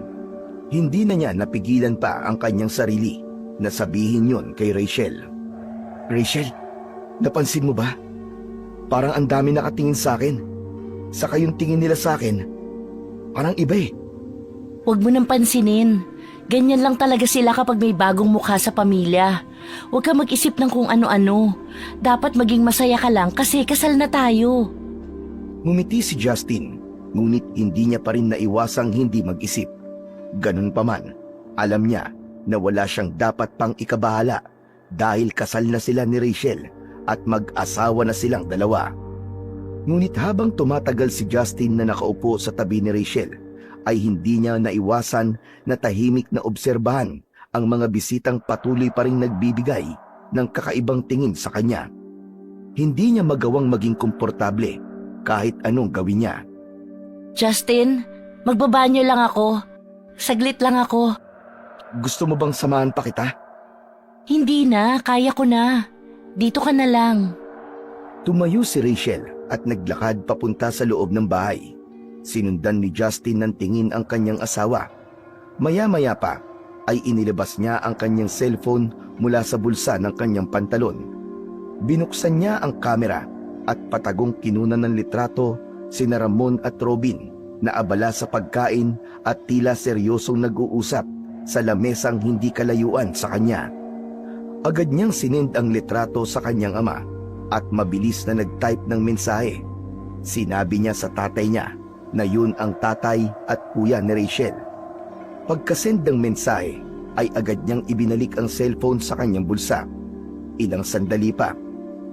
Hindi na niya napigilan pa ang kanyang sarili na sabihin yon kay Rachel. Rachel, napansin mo ba? Parang ang dami nakatingin sa akin. Saka yung tingin nila sa akin, parang iba eh. Huwag mo nang pansinin. Ganyan lang talaga sila kapag may bagong mukha sa pamilya. Huwag ka mag-isip ng kung ano-ano. Dapat maging masaya ka lang kasi kasal na tayo. Ngumiti si Justin, ngunit hindi niya pa rin naiwasang hindi mag-isip. Ganun pa man, alam niya na wala siyang dapat pang ikabahala dahil kasal na sila ni Rachel at mag-asawa na silang dalawa. Ngunit habang tumatagal si Justin na nakaupo sa tabi ni Rachel, ay hindi niya naiwasan na tahimik na obserbahan ang mga bisitang patuloy pa rin nagbibigay ng kakaibang tingin sa kanya. Hindi niya magawang maging komportable kahit anong gawin niya. Justin, magbabanyo lang ako. Saglit lang ako. Gusto mo bang samahan pa kita? Hindi na, kaya ko na. Dito ka na lang. Tumayo si Rachel at naglakad papunta sa loob ng bahay. Sinundan ni Justin ng tingin ang kanyang asawa. Maya-maya pa ay inilabas niya ang kanyang cellphone mula sa bulsa ng kanyang pantalon. Binuksan niya ang kamera at patagong kinunan ng litrato sina Ramon at Robin na abala sa pagkain at tila seryosong nag-uusap sa lamesang hindi kalayuan sa kanya. Agad niyang sinend ang litrato sa kanyang ama at mabilis na nag-type ng mensahe. Sinabi niya sa tatay niya na yun ang tatay at kuya ni Rachel. Pagkasend ng mensahe ay agad niyang ibinalik ang cellphone sa kanyang bulsa. Ilang sandali pa,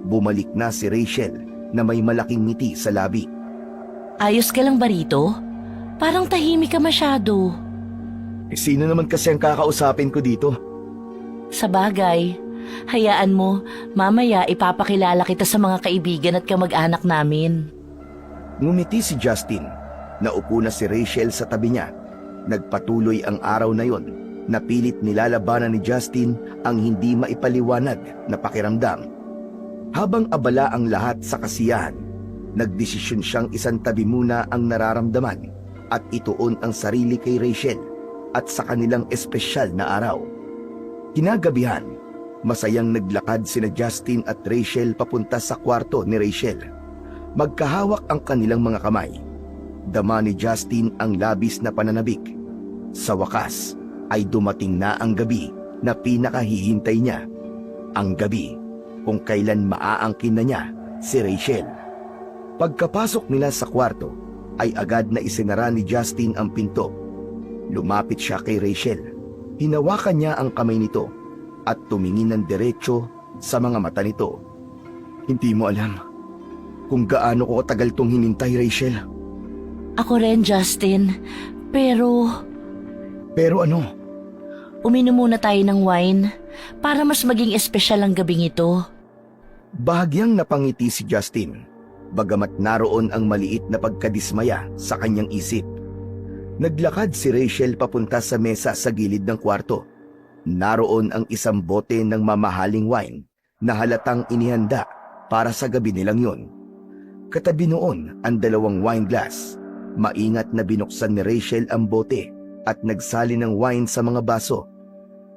bumalik na si Rachel na may malaking ngiti sa labi. Ayos ka lang ba rito? Parang tahimik ka masyado. Sino naman kasi ang kakausapin ko dito? Sa bagay, hayaan mo, mamaya ipapakilala kita sa mga kaibigan at kamag-anak namin. Ngumiti si Justin. Naupo na si Rachel sa tabi niya. Nagpatuloy ang araw na yon na pilit nilalabanan ni Justin ang hindi maipaliwanag na pakiramdam. Habang abala ang lahat sa kasiyahan, nagdesisyon siyang isantabi muna ang nararamdaman at ituon ang sarili kay Rachel at sa kanilang espesyal na araw. Kinagabihan, masayang naglakad sina Justin at Rachel papunta sa kwarto ni Rachel. Magkahawak ang kanilang mga kamay. Dama ni Justin ang labis na pananabik. Sa wakas ay dumating na ang gabi na pinakahihintay niya. Ang gabi kung kailan maaangkin na niya si Rachel. Pagkapasok nila sa kwarto ay agad na isinara ni Justin ang pinto. Lumapit siya kay Rachel. Hinawakan niya ang kamay nito at tumingin ng diretso sa mga mata nito. Hindi mo alam kung gaano ko katagal tong hinintay, Rachel. Ako rin, Justin. Pero Pero ano? uminom muna tayo ng wine para mas maging espesyal ang gabing ito. Bahagyang napangiti si Justin, bagamat naroon ang maliit na pagkadismaya sa kanyang isip. Naglakad si Rachel papunta sa mesa sa gilid ng kwarto. Naroon ang isang bote ng mamahaling wine na halatang inihanda para sa gabi nilang yun. Katabi noon ang 2 wine glass. Maingat na binuksan ni Rachel ang bote at nagsali ng wine sa mga baso.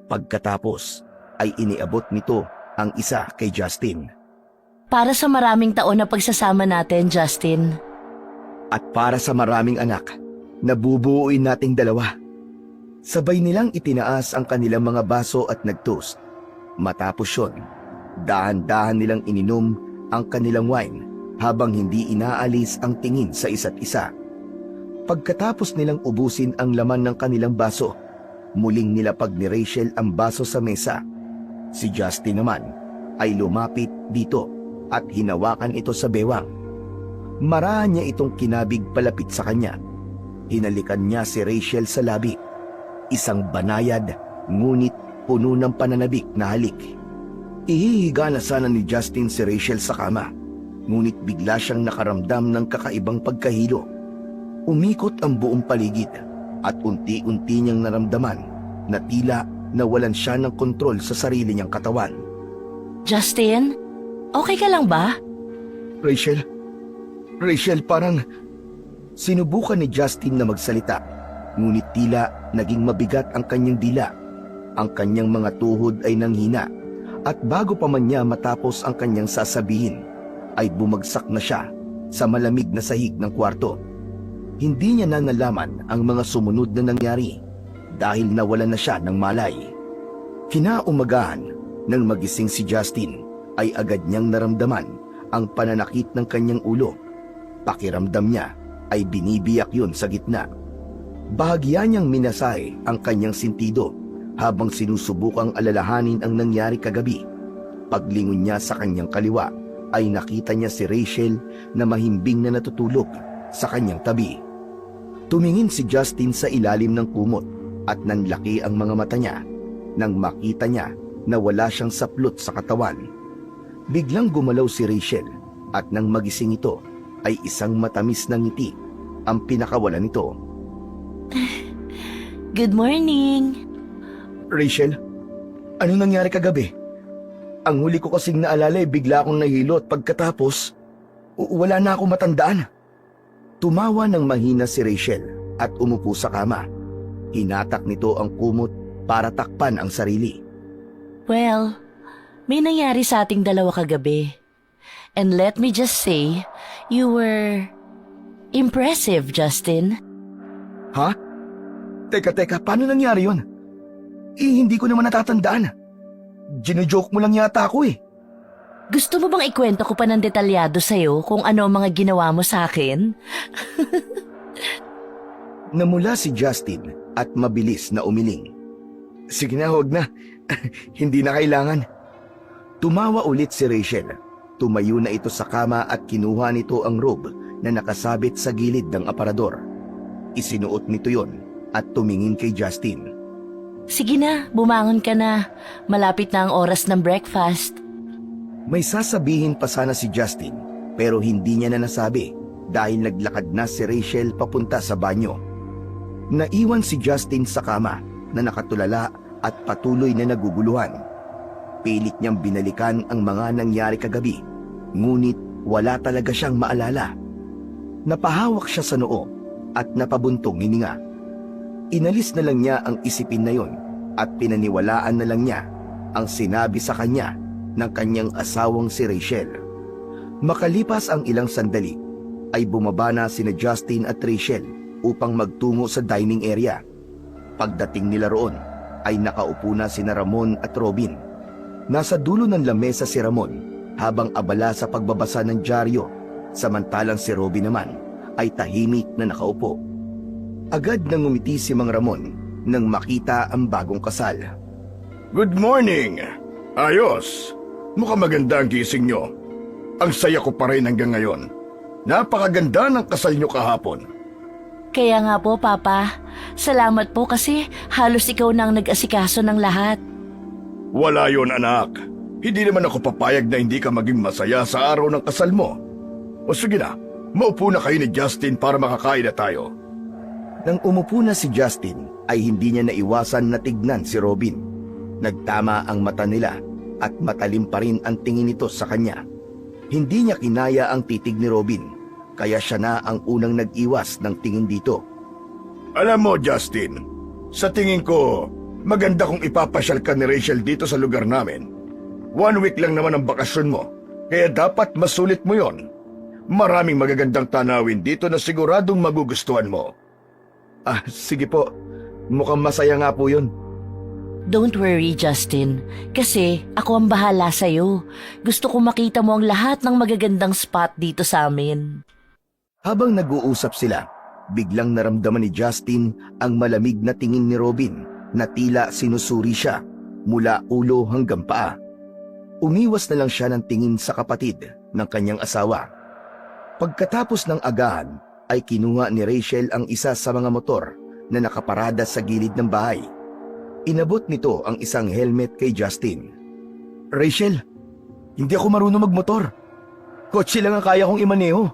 Pagkatapos ay iniabot nito ang isa kay Justin. Para sa maraming taon na pagsasama natin, Justin. At para sa maraming anak na bubuuin nating 2. Sabay nilang itinaas ang kanilang mga baso at nagtoast. Matapos yun, dahan-dahan nilang ininom ang kanilang wine habang hindi inaalis ang tingin sa isa't isa. Pagkatapos nilang ubusin ang laman ng kanilang baso, muling nilapag ni Rachel ang baso sa mesa. Si Justin naman ay lumapit dito at hinawakan ito sa bewang. Marahan niya itong kinabig palapit sa kanya. Hinalikan niya si Rachel sa labi. Isang banayad ngunit puno ng pananabik na halik. Ihihiga na sana ni Justin si Rachel sa kama, ngunit bigla siyang nakaramdam ng kakaibang pagkahilo. Umikot ang buong paligid at unti-unti niyang naramdaman na tila nawalan siya ng kontrol sa sarili niyang katawan. Justin, okay ka lang ba? Rachel, parang... Sinubukan ni Justin na magsalita, ngunit tila naging mabigat ang kanyang dila. Ang kanyang mga tuhod ay nanghina at bago pa man niya matapos ang kanyang sasabihin, ay bumagsak na siya sa malamig na sahig ng kwarto. Hindi niya na nalaman ang mga sumunod na nangyari dahil nawalan na siya ng malay. Kinaumagahan, nang magising si Justin, ay agad niyang naramdaman ang pananakit ng kanyang ulo. Pakiramdam niya ay binibiyak yun sa gitna. Bahagya niyang minasahe ang kanyang sintido habang sinusubukang alalahanin ang nangyari kagabi. Paglingon niya sa kanyang kaliwa ay nakita niya si Rachel na mahimbing na natutulog sa kanyang tabi. Tumingin si Justin sa ilalim ng kumot at nanlaki ang mga mata niya nang makita niya na wala siyang saplot sa katawan. Biglang gumalaw si Rachel at nang magising ito ay isang matamis na ngiti ang pinakawalan nito. Good morning. Rachel, ano nangyari kagabi? Ang huli ko kasing naalala ay bigla akong nahilo at pagkatapos, wala na akong matandaan. Tumawa ng mahina si Rachel at umupo sa kama. Hinatak nito ang kumot para takpan ang sarili. Well, may nangyari sa ating dalawa kagabi. And let me just say, you were impressive, Justin. Ha? Teka, paano nangyari yun? Hindi ko naman natatandaan. Gino-joke mo lang yata ako eh. Gusto mo bang ikwento ko pa ng detalyado sa'yo kung ano ang mga ginawa mo sa akin? Namula si Justin at mabilis na umiling. Sige na, huwag na. Hindi na kailangan. Tumawa ulit si Rachel. Tumayo na ito sa kama at kinuha nito ang robe na nakasabit sa gilid ng aparador. Isinuot nito yon at tumingin kay Justin. Sige na, bumangon ka na. Malapit na ang oras ng breakfast. May sasabihin pa sana si Justin pero hindi niya na nasabi dahil naglakad na si Rachel papunta sa banyo. Naiwan si Justin sa kama na nakatulala at patuloy na naguguluhan. Pilit niyang binalikan ang mga nangyari kagabi, ngunit wala talaga siyang maalala. Napahawak siya sa noo at napabuntong hininga. Inalis na lang niya ang isipin na yon at pinaniwalaan na lang niya ang sinabi sa kanya ng kanyang asawang si Rachel. Makalipas ang ilang sandali, ay bumaba na sina Justin at Rachel upang magtungo sa dining area. Pagdating nila roon, ay nakaupo na sina Ramon at Robin. Nasa dulo ng lamesa si Ramon habang abala sa pagbabasa ng dyaryo, samantalang si Robin naman ay tahimik na nakaupo. Agad nang ngumiti si Mang Ramon nang makita ang bagong kasal. Good morning! Ayos! Mukhang maganda ang gising nyo. Ang saya ko pa rin hanggang ngayon. Napakaganda ng kasal nyo kahapon. Kaya nga po, Papa. Salamat po kasi halos ikaw na ang nag-asikaso ng lahat. Wala yon, anak. Hindi naman ako papayag na hindi ka maging masaya sa araw ng kasal mo. O sige na, maupo na kayo ni Justin para makakain na tayo. Nang umupo na si Justin, ay hindi niya naiwasan na tignan si Robin. Nagtama ang mata nila at matalim pa rin ang tingin nito sa kanya. Hindi niya kinaya ang titig ni Robin, kaya siya na ang unang nag-iwas ng tingin dito. Alam mo, Justin, sa tingin ko, maganda kung ipapasyal ka ni Rachel dito sa lugar namin. 1 week lang naman ang bakasyon mo, kaya dapat masulit mo yon. Maraming magagandang tanawin dito na siguradong magugustuhan mo. Sige po. Mukhang masaya nga po yun. Don't worry, Justin. Kasi ako ang bahala sa'yo. Gusto ko makita mo ang lahat ng magagandang spot dito sa amin. Habang nag-uusap sila, biglang naramdaman ni Justin ang malamig na tingin ni Robin na tila sinusuri siya mula ulo hanggang paa. Umiwas na lang siya ng tingin sa kapatid ng kanyang asawa. Pagkatapos ng agahan, ay kinuha ni Rachel ang isa sa mga motor na nakaparada sa gilid ng bahay. Inabot nito ang isang helmet kay Justin. Rachel, hindi ako marunong magmotor. Kotse lang ang kaya kong imaneho.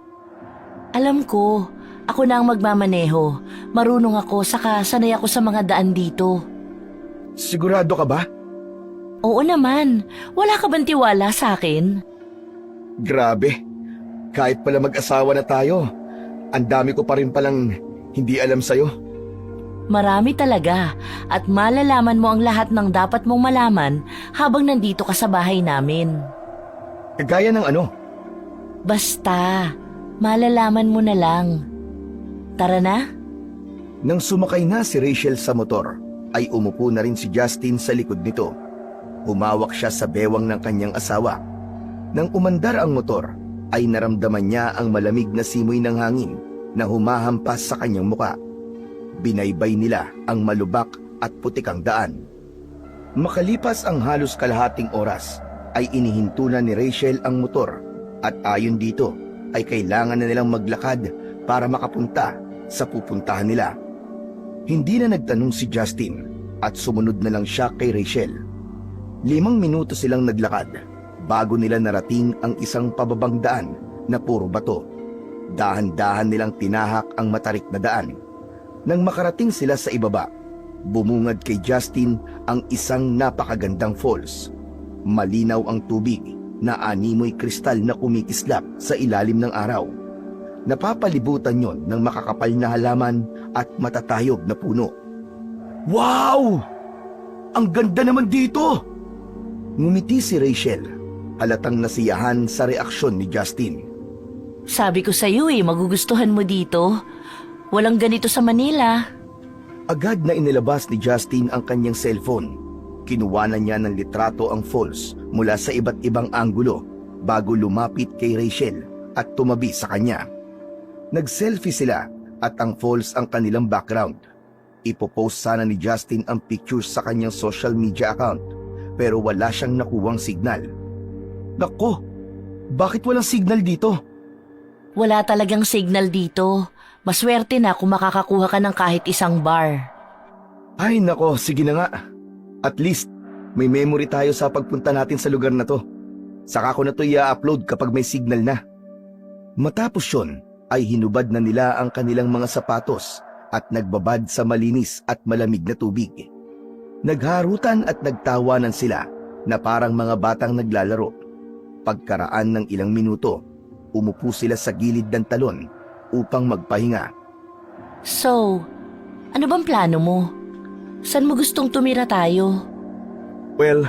Alam ko, ako na ang magmamaneho. Marunong ako, saka sanay ako sa mga daan dito. Sigurado ka ba? Oo naman. Wala ka bang tiwala sa akin? Grabe. Kahit pala mag-asawa na tayo, ang dami ko pa rin palang hindi alam sa'yo. Marami talaga at malalaman mo ang lahat ng dapat mong malaman habang nandito ka sa bahay namin. Gaya ng ano? Basta, malalaman mo na lang. Tara na? Nang sumakay na si Rachel sa motor, ay umupo na rin si Justin sa likod nito. Humawak siya sa bewang ng kanyang asawa. Nang umandar ang motor, ay naramdaman niya ang malamig na simoy ng hangin na humahampas sa kanyang muka. Binaybay nila ang malubak at putikang daan. Makalipas ang halos kalahating oras, ay inihinto na ni Rachel ang motor at ayon dito ay kailangan na nilang maglakad para makapunta sa pupuntahan nila. Hindi na nagtanong si Justin at sumunod na lang siya kay Rachel. 5 minuto silang naglakad bago nila narating ang isang pababang daan na puro bato. Dahan-dahan nilang tinahak ang matarik na daan. Nang makarating sila sa ibaba, bumungad kay Justin ang isang napakagandang falls. Malinaw ang tubig na animoy kristal na kumikislap sa ilalim ng araw. Napapalibutan yon ng makakapal na halaman at matatayog na puno. Wow! Ang ganda naman dito! Ngumiti si Rachel, halatang nasiyahan sa reaksyon ni Justin. Sabi ko sa'yo magugustuhan mo dito. Walang ganito sa Manila. Agad na inilabas ni Justin ang kanyang cellphone. Kinuwanan niya ng litrato ang falls mula sa iba't ibang anggulo bago lumapit kay Rachel at tumabi sa kanya. Nag-selfie sila at ang falls ang kanilang background. Ipopost sana ni Justin ang pictures sa kanyang social media account pero wala siyang nakuwang signal. Nako, bakit walang signal dito? Wala talagang signal dito. Maswerte na kung makakakuha ka ng kahit isang bar. Ay nako, sige na nga. At least, may memory tayo sa pagpunta natin sa lugar na to. Saka ko na to i-upload kapag may signal na. Matapos yun, ay hinubad na nila ang kanilang mga sapatos at nagbabad sa malinis at malamig na tubig. Nagharutan at nagtawanan sila na parang mga batang naglalaro. Pagkaraan ng ilang minuto, umupo sila sa gilid ng talon upang magpahinga. So, ano bang plano mo? Saan mo gustong tumira tayo? Well,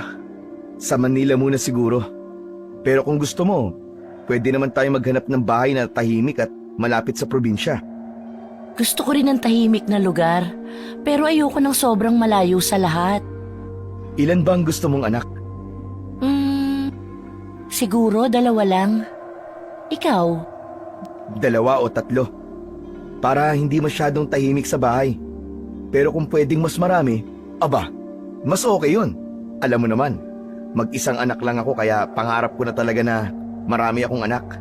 sa Manila muna siguro. Pero kung gusto mo, pwede naman tayo maghanap ng bahay na tahimik at malapit sa probinsya. Gusto ko rin ng tahimik na lugar, pero ayoko ng sobrang malayo sa lahat. Ilan ba ang gusto mong anak? Siguro 2 lang. Ikaw? 2 o 3. Para hindi masyadong tahimik sa bahay. Pero kung pwedeng mas marami, aba, mas okay yun. Alam mo naman, mag-isang anak lang ako kaya pangarap ko na talaga na marami akong anak.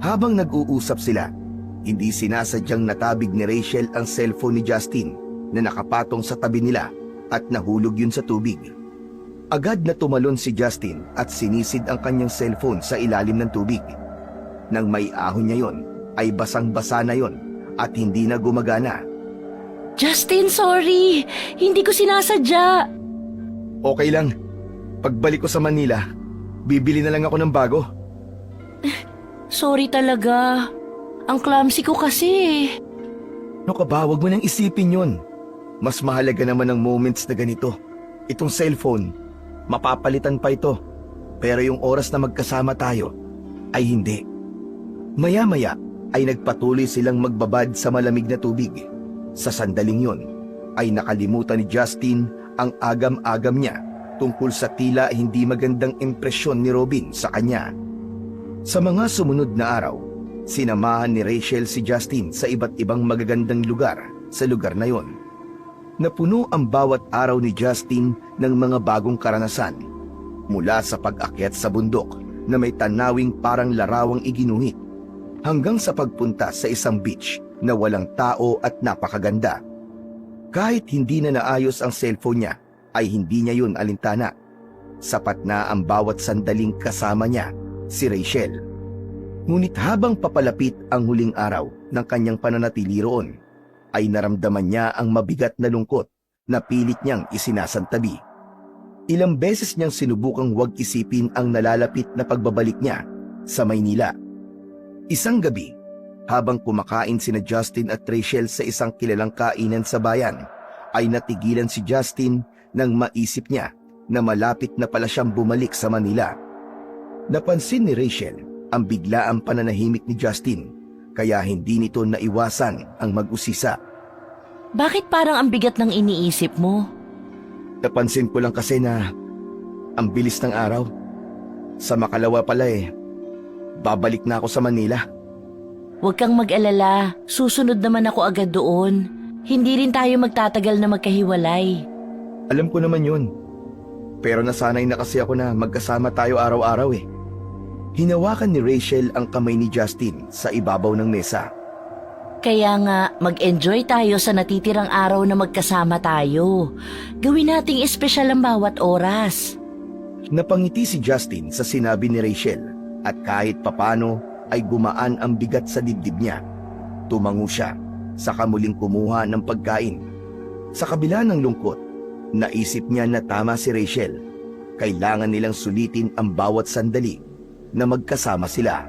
Habang nag-uusap sila, hindi sinasadyang natabig ni Rachel ang cellphone ni Justin na nakapatong sa tabi nila at nahulog yun sa tubig. Agad na tumalon si Justin at sinisid ang kanyang cellphone sa ilalim ng tubig. Nang may ahon niya yon, ay basang-basa na yon at hindi na gumagana. Justin, sorry! Hindi ko sinasadya! Okay lang. Pagbalik ko sa Manila, bibili na lang ako ng bago. Sorry talaga. Ang clumsy ko kasi. Ano ka ba? Huwag mo nang isipin yun. Mas mahalaga naman ang moments na ganito. Itong cellphone, mapapalitan pa ito. Pero yung oras na magkasama tayo, ay hindi. Maya-maya ay nagpatuloy silang magbabad sa malamig na tubig. Sa sandaling yon, ay nakalimutan ni Justin ang agam-agam niya tungkol sa tila hindi magandang impresyon ni Robin sa kanya. Sa mga sumunod na araw, sinamahan ni Rachel si Justin sa iba't ibang magagandang lugar sa lugar na yon. Napuno ang bawat araw ni Justin ng mga bagong karanasan, mula sa pag-akyat sa bundok na may tanawing parang larawang iginuhit, hanggang sa pagpunta sa isang beach na walang tao at napakaganda. Kahit hindi na naayos ang cellphone niya, ay hindi niya yun alintana. Sapat na ang bawat sandaling kasama niya, si Rachel. Ngunit habang papalapit ang huling araw ng kanyang pananatili roon, ay naramdaman niya ang mabigat na lungkot na pilit niyang isinasantabi. Ilang beses niyang sinubukang huwag isipin ang nalalapit na pagbabalik niya sa Maynila. Isang gabi, Habang kumakain sina Justin at Rachel sa isang kilalang kainan sa bayan, ay natigilan si Justin nang maisip niya na malapit na pala siyang bumalik sa Manila. Napansin ni Rachel ang biglaang pananahimik ni Justin, kaya hindi nito naiwasan ang mag-usisa. Bakit parang ang bigat ng iniisip mo? Napansin ko lang kasi na ang bilis ng araw. Sa makalawa pala babalik na ako sa Manila. Huwag kang mag-alala, susunod naman ako agad doon. Hindi rin tayo magtatagal na magkahiwalay. Alam ko naman yun. Pero nasanay na kasi ako na magkasama tayo araw-araw . Hinawakan ni Rachel ang kamay ni Justin sa ibabaw ng mesa. Kaya nga, mag-enjoy tayo sa natitirang araw na magkasama tayo. Gawin nating espesyal ang bawat oras. Napangiti si Justin sa sinabi ni Rachel at kahit papano ay gumaan ang bigat sa dibdib niya. Tumango siya, saka muling kumuha ng pagkain. Sa kabila ng lungkot, naisip niya na tama si Rachel. Kailangan nilang sulitin ang bawat sandali na magkasama sila.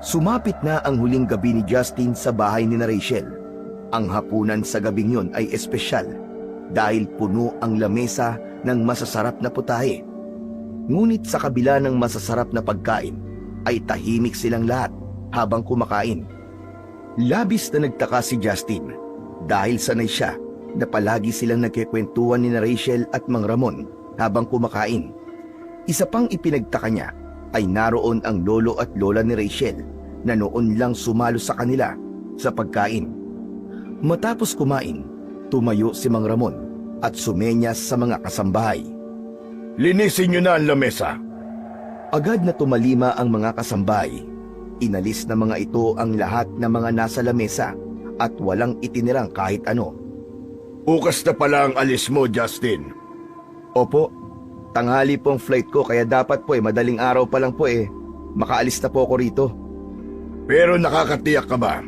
Sumapit na ang huling gabi ni Justin sa bahay ni Rachel. Ang hapunan sa gabing yun ay espesyal dahil puno ang lamesa ng masasarap na putahe. Ngunit sa kabila ng masasarap na pagkain, ay tahimik silang lahat habang kumakain. Labis na nagtaka si Justin dahil sanay siya na palagi silang nagkikwentuhan ni Rachel at Mang Ramon habang kumakain. Isa pang ipinagtaka niya ay naroon ang lolo at lola ni Rachel na noon lang sumalo sa kanila sa pagkain. Matapos kumain, tumayo si Mang Ramon at sumenyas sa mga kasambahay. Linisin niyo na ang lamesa. Agad na tumalima ang mga kasambahay. Inalis na mga ito ang lahat ng mga nasa lamesa at walang itinirang kahit ano. Bukas na pala ang alis mo, Justin. Opo, tanghali po ang flight ko kaya dapat po madaling araw pa lang po makaalis na po ako rito. Pero nakakatiyak ka ba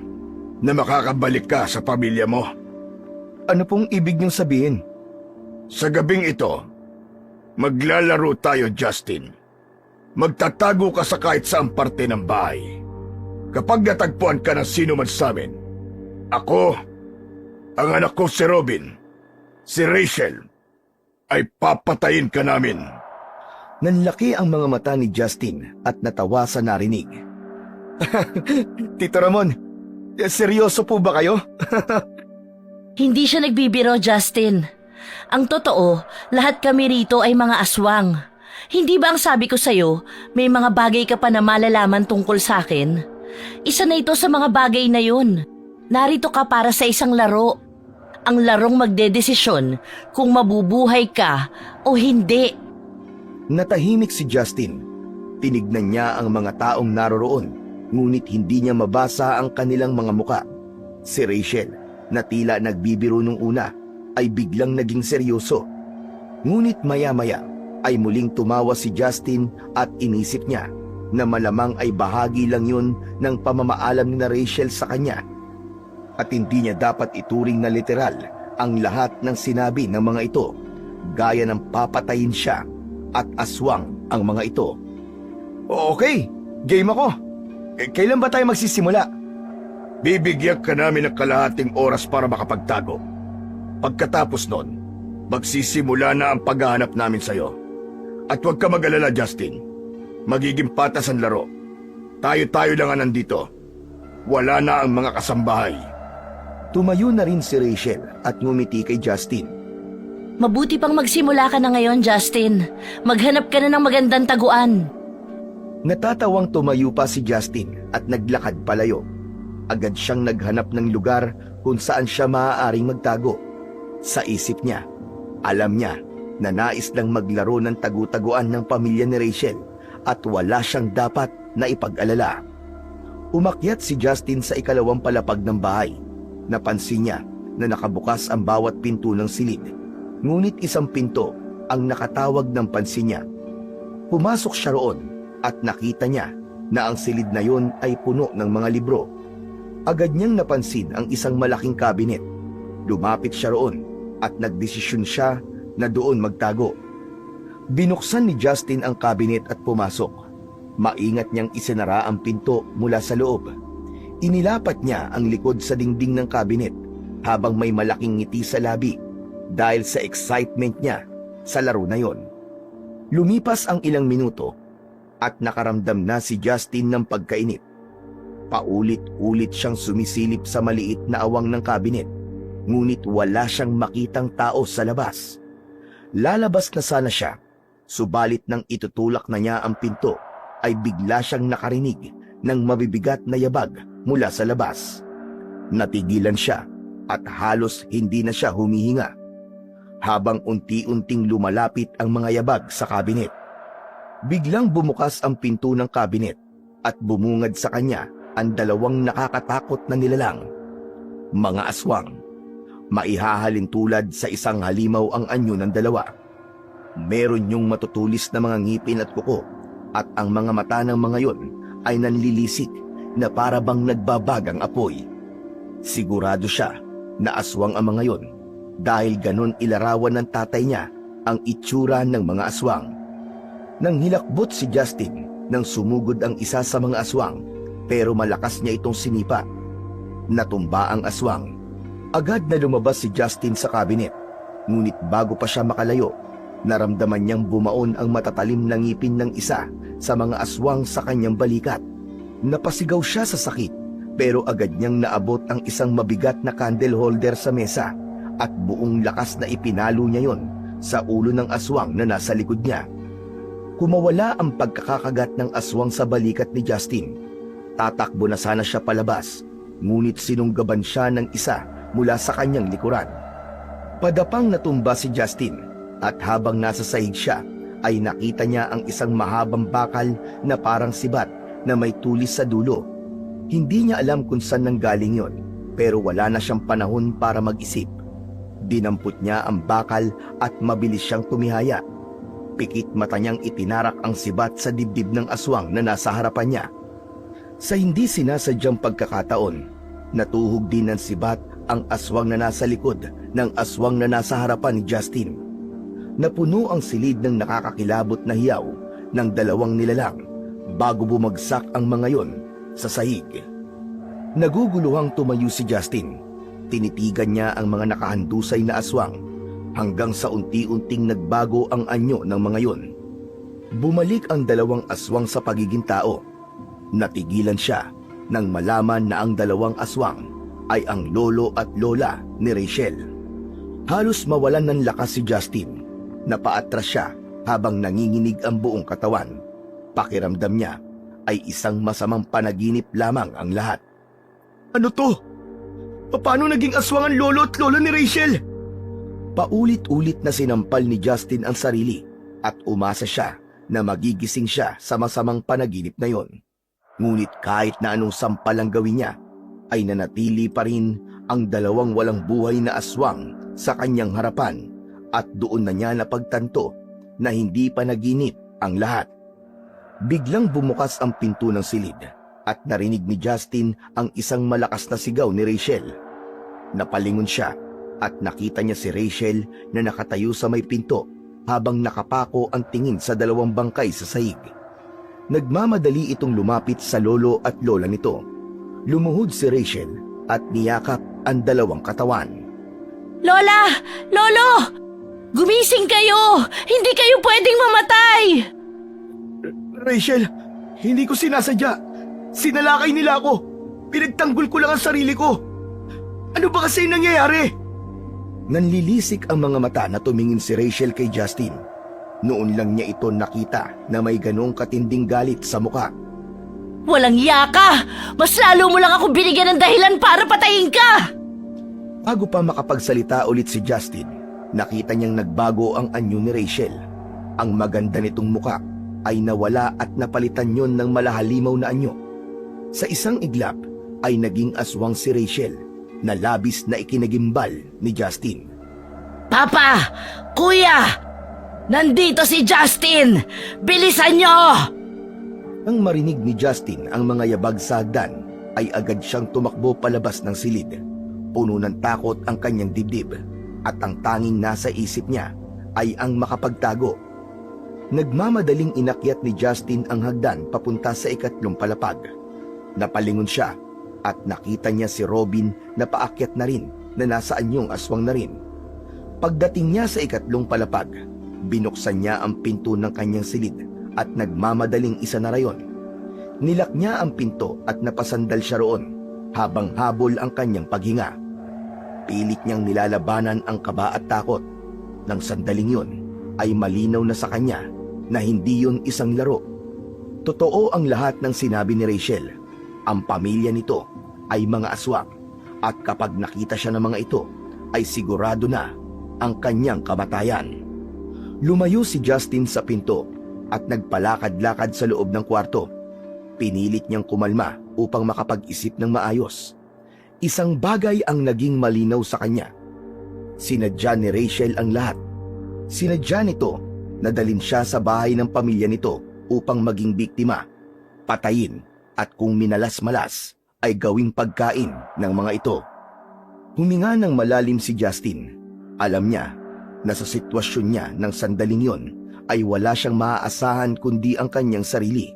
na makakabalik ka sa pamilya mo? Ano pong ibig niyong sabihin? Sa gabing ito, maglalaro tayo, Justin. Magtatago ka sa kahit saang parte ng bahay. Kapag natagpuan ka ng sino man sa amin, ako, ang anak ko si Robin, si Rachel, ay papatayin ka namin. Nanlaki ang mga mata ni Justin at natawa sa narinig. Tito Ramon, seryoso po ba kayo? Hindi siya nagbibiro, Justin. Ang totoo, lahat kami rito ay mga aswang. Hindi ba ang sabi ko sa'yo, may mga bagay ka pa na malalaman tungkol sa akin? Isa na ito sa mga bagay na yun. Narito ka para sa isang laro. Ang larong magdedesisyon kung mabubuhay ka o hindi. Natahimik si Justin. Tinignan niya ang mga taong naroroon, ngunit hindi niya mabasa ang kanilang mga muka. Si Rachel, na tila nagbibiro nung una, ay biglang naging seryoso. Ngunit maya-maya, ay muling tumawa si Justin at inisip niya na malamang ay bahagi lang yun ng pamamaalam ni Rachel sa kanya. At hindi niya dapat ituring na literal ang lahat ng sinabi ng mga ito, gaya ng papatayin siya at aswang ang mga ito. Okay, game ako. Kailan ba tayo magsisimula? Bibigyan ka namin ng kalahating oras para makapagtago. Pagkatapos nun, magsisimula na ang paghahanap namin sa'yo. At huwag ka mag-alala, Justin. Magiging patas ang laro. Tayo-tayo lang ang nandito. Wala na ang mga kasambahay. Tumayo na rin si Rachel at ngumiti kay Justin. Mabuti pang magsimula ka na ngayon, Justin. Maghanap ka na ng magandang taguan. Natatawang tumayo pa si Justin at naglakad palayo. Agad siyang naghanap ng lugar kung saan siya maaaring magtago. Sa isip niya, alam niya na nais lang maglaro ng tagu-taguan ng pamilya ni Rachel at wala siyang dapat na ipag-alala. Umakyat si Justin sa ikalawang palapag ng bahay. Napansin niya na nakabukas ang bawat pinto ng silid. Ngunit isang pinto ang nakatawag ng pansin niya. Pumasok siya roon at nakita niya na ang silid na yun ay puno ng mga libro. Agad niyang napansin ang isang malaking kabinet. Lumapit siya roon at nagdesisyon siya na doon magtago. Binuksan ni Justin ang kabinet at pumasok. Maingat niyang isinara ang pinto mula sa loob. Inilapat niya ang likod sa dingding ng kabinet habang may malaking ngiti sa labi dahil sa excitement niya sa laro na yon. Lumipas ang ilang minuto at nakaramdam na si Justin ng pagkainip. Paulit-ulit siyang sumisilip sa maliit na awang ng kabinet, ngunit wala siyang makitang tao sa labas. Lalabas na sana siya, subalit nang itutulak na niya ang pinto, ay bigla siyang nakarinig ng mabibigat na yabag mula sa labas. Natigilan siya at halos hindi na siya humihinga, habang unti-unting lumalapit ang mga yabag sa kabinet. Biglang bumukas ang pinto ng kabinet at bumungad sa kanya ang dalawang nakakatakot na nilalang. Mga aswang. Maihahalin tulad sa isang halimaw ang anyo ng dalawa. Meron yung matutulis na mga ngipin at kuko, at ang mga mata ng mga yon ay nanlilisik na para bang nagbabagang apoy. Sigurado siya na aswang ang mga yon dahil ganon ilarawan ng tatay niya ang itsura ng mga aswang. Nang hilakbot si Justin nang sumugod ang isa sa mga aswang, pero malakas niya itong sinipa. Natumba ang aswang. Agad na lumabas si Justin sa kabinet, ngunit bago pa siya makalayo, naramdaman niyang bumaon ang matatalim na ngipin ng isa sa mga aswang sa kanyang balikat. Napasigaw siya sa sakit, pero agad niyang naabot ang isang mabigat na candle holder sa mesa at buong lakas na ipinalo niya yon sa ulo ng aswang na nasa likod niya. Kumawala ang pagkakakagat ng aswang sa balikat ni Justin. Tatakbo na sana siya palabas, ngunit sinunggaban siya ng isa mula sa kanyang likuran. Padapang natumba si Justin at habang nasa sahig siya ay nakita niya ang isang mahabang bakal na parang sibat na may tulis sa dulo. Hindi niya alam kung saan nanggaling yon, pero wala na siyang panahon para mag-isip. Dinampot niya ang bakal at mabilis siyang tumihaya. Pikit mata niyang itinarak ang sibat sa dibdib ng aswang na nasa harapan niya. Sa hindi sinasadyang pagkakataon, natuhog din ng sibat ang aswang na nasa likod ng aswang na nasa harapan ni Justin. Napuno ang silid ng nakakakilabot na hiyaw ng dalawang nilalang bago bumagsak ang mga yon sa sahig. Naguguluhang tumayo si Justin. Tinitigan niya ang mga nakahandusay na aswang hanggang sa unti-unting nagbago ang anyo ng mga yon. Bumalik ang dalawang aswang sa pagiging tao. Natigilan siya nang malaman na ang dalawang aswang ay ang lolo at lola ni Rachel. Halos mawalan ng lakas si Justin. Napaatras siya habang nanginginig ang buong katawan. Pakiramdam niya ay isang masamang panaginip lamang ang lahat. Ano to? Paano naging aswang ang lolo at lola ni Rachel? Paulit-ulit na sinampal ni Justin ang sarili at umasa siya na magigising siya sa masamang panaginip na yon. Ngunit kahit na anong sampal ang gawin niya, ay nanatili pa rin ang dalawang walang buhay na aswang sa kanyang harapan at doon na niya napagtanto na hindi panaginip ang lahat. Biglang bumukas ang pinto ng silid at narinig ni Justin ang isang malakas na sigaw ni Rachel. Napalingon siya at nakita niya si Rachel na nakatayo sa may pinto habang nakapako ang tingin sa dalawang bangkay sa sahig. Nagmamadali itong lumapit sa lolo at lola nito. Lumuhod si Rachel at niyakap ang dalawang katawan. Lola! Lolo! Gumising kayo! Hindi kayo pwedeng mamatay! Rachel, hindi ko sinasadya. Sinalakay nila ako. Pinagtanggol ko lang ang sarili ko. Ano ba kasi nangyayari? Nanlilisik ang mga mata na tumingin si Rachel kay Justin. Noon lang niya ito nakita na may ganong katinding galit sa muka. Walang iya ka! Mas lalo mo lang ako binigyan ng dahilan para patayin ka! Bago pa makapagsalita ulit si Justin, nakita niyang nagbago ang anyo ni Rachel. Ang maganda nitong muka ay nawala at napalitan yon ng malahalimaw na anyo. Sa isang iglap ay naging aswang si Rachel na labis na ikinagimbal ni Justin. Papa! Kuya! Nandito si Justin! Bilisan niyo! Nang marinig ni Justin ang mga yabag sa hagdan, ay agad siyang tumakbo palabas ng silid. Puno ng takot ang kanyang dibdib at ang tanging nasa isip niya ay ang makapagtago. Nagmamadaling inakyat ni Justin ang hagdan papunta sa ikatlong palapag. Napalingon siya at nakita niya si Robin na paakyat na rin na nasa anyong aswang na rin. Pagdating niya sa ikatlong palapag, binuksan niya ang pinto ng kanyang silid at nagmamadaling isa na rayon. Nilak niya ang pinto at napasandal siya roon habang habol ang kanyang paghinga. Pilit niyang nilalabanan ang kaba at takot. Nang sandaling yun ay malinaw na sa kanya na hindi yun isang laro. Totoo ang lahat ng sinabi ni Rachel. Ang pamilya nito ay mga aswang at kapag nakita siya ng mga ito ay sigurado na ang kanyang kamatayan. Lumayo si Justin sa pinto at nagpalakad-lakad sa loob ng kwarto. Pinilit niyang kumalma upang makapag-isip ng maayos. Isang bagay ang naging malinaw sa kanya. Sinadya ni Rachel ang lahat. Sinadya nito na dalhin siya sa bahay ng pamilya nito upang maging biktima, patayin at kung minalas-malas ay gawing pagkain ng mga ito. Huminga ng malalim si Justin. Alam niya na sa sitwasyon niya ng sandaling yon ay wala siyang maaasahan kundi ang kanyang sarili.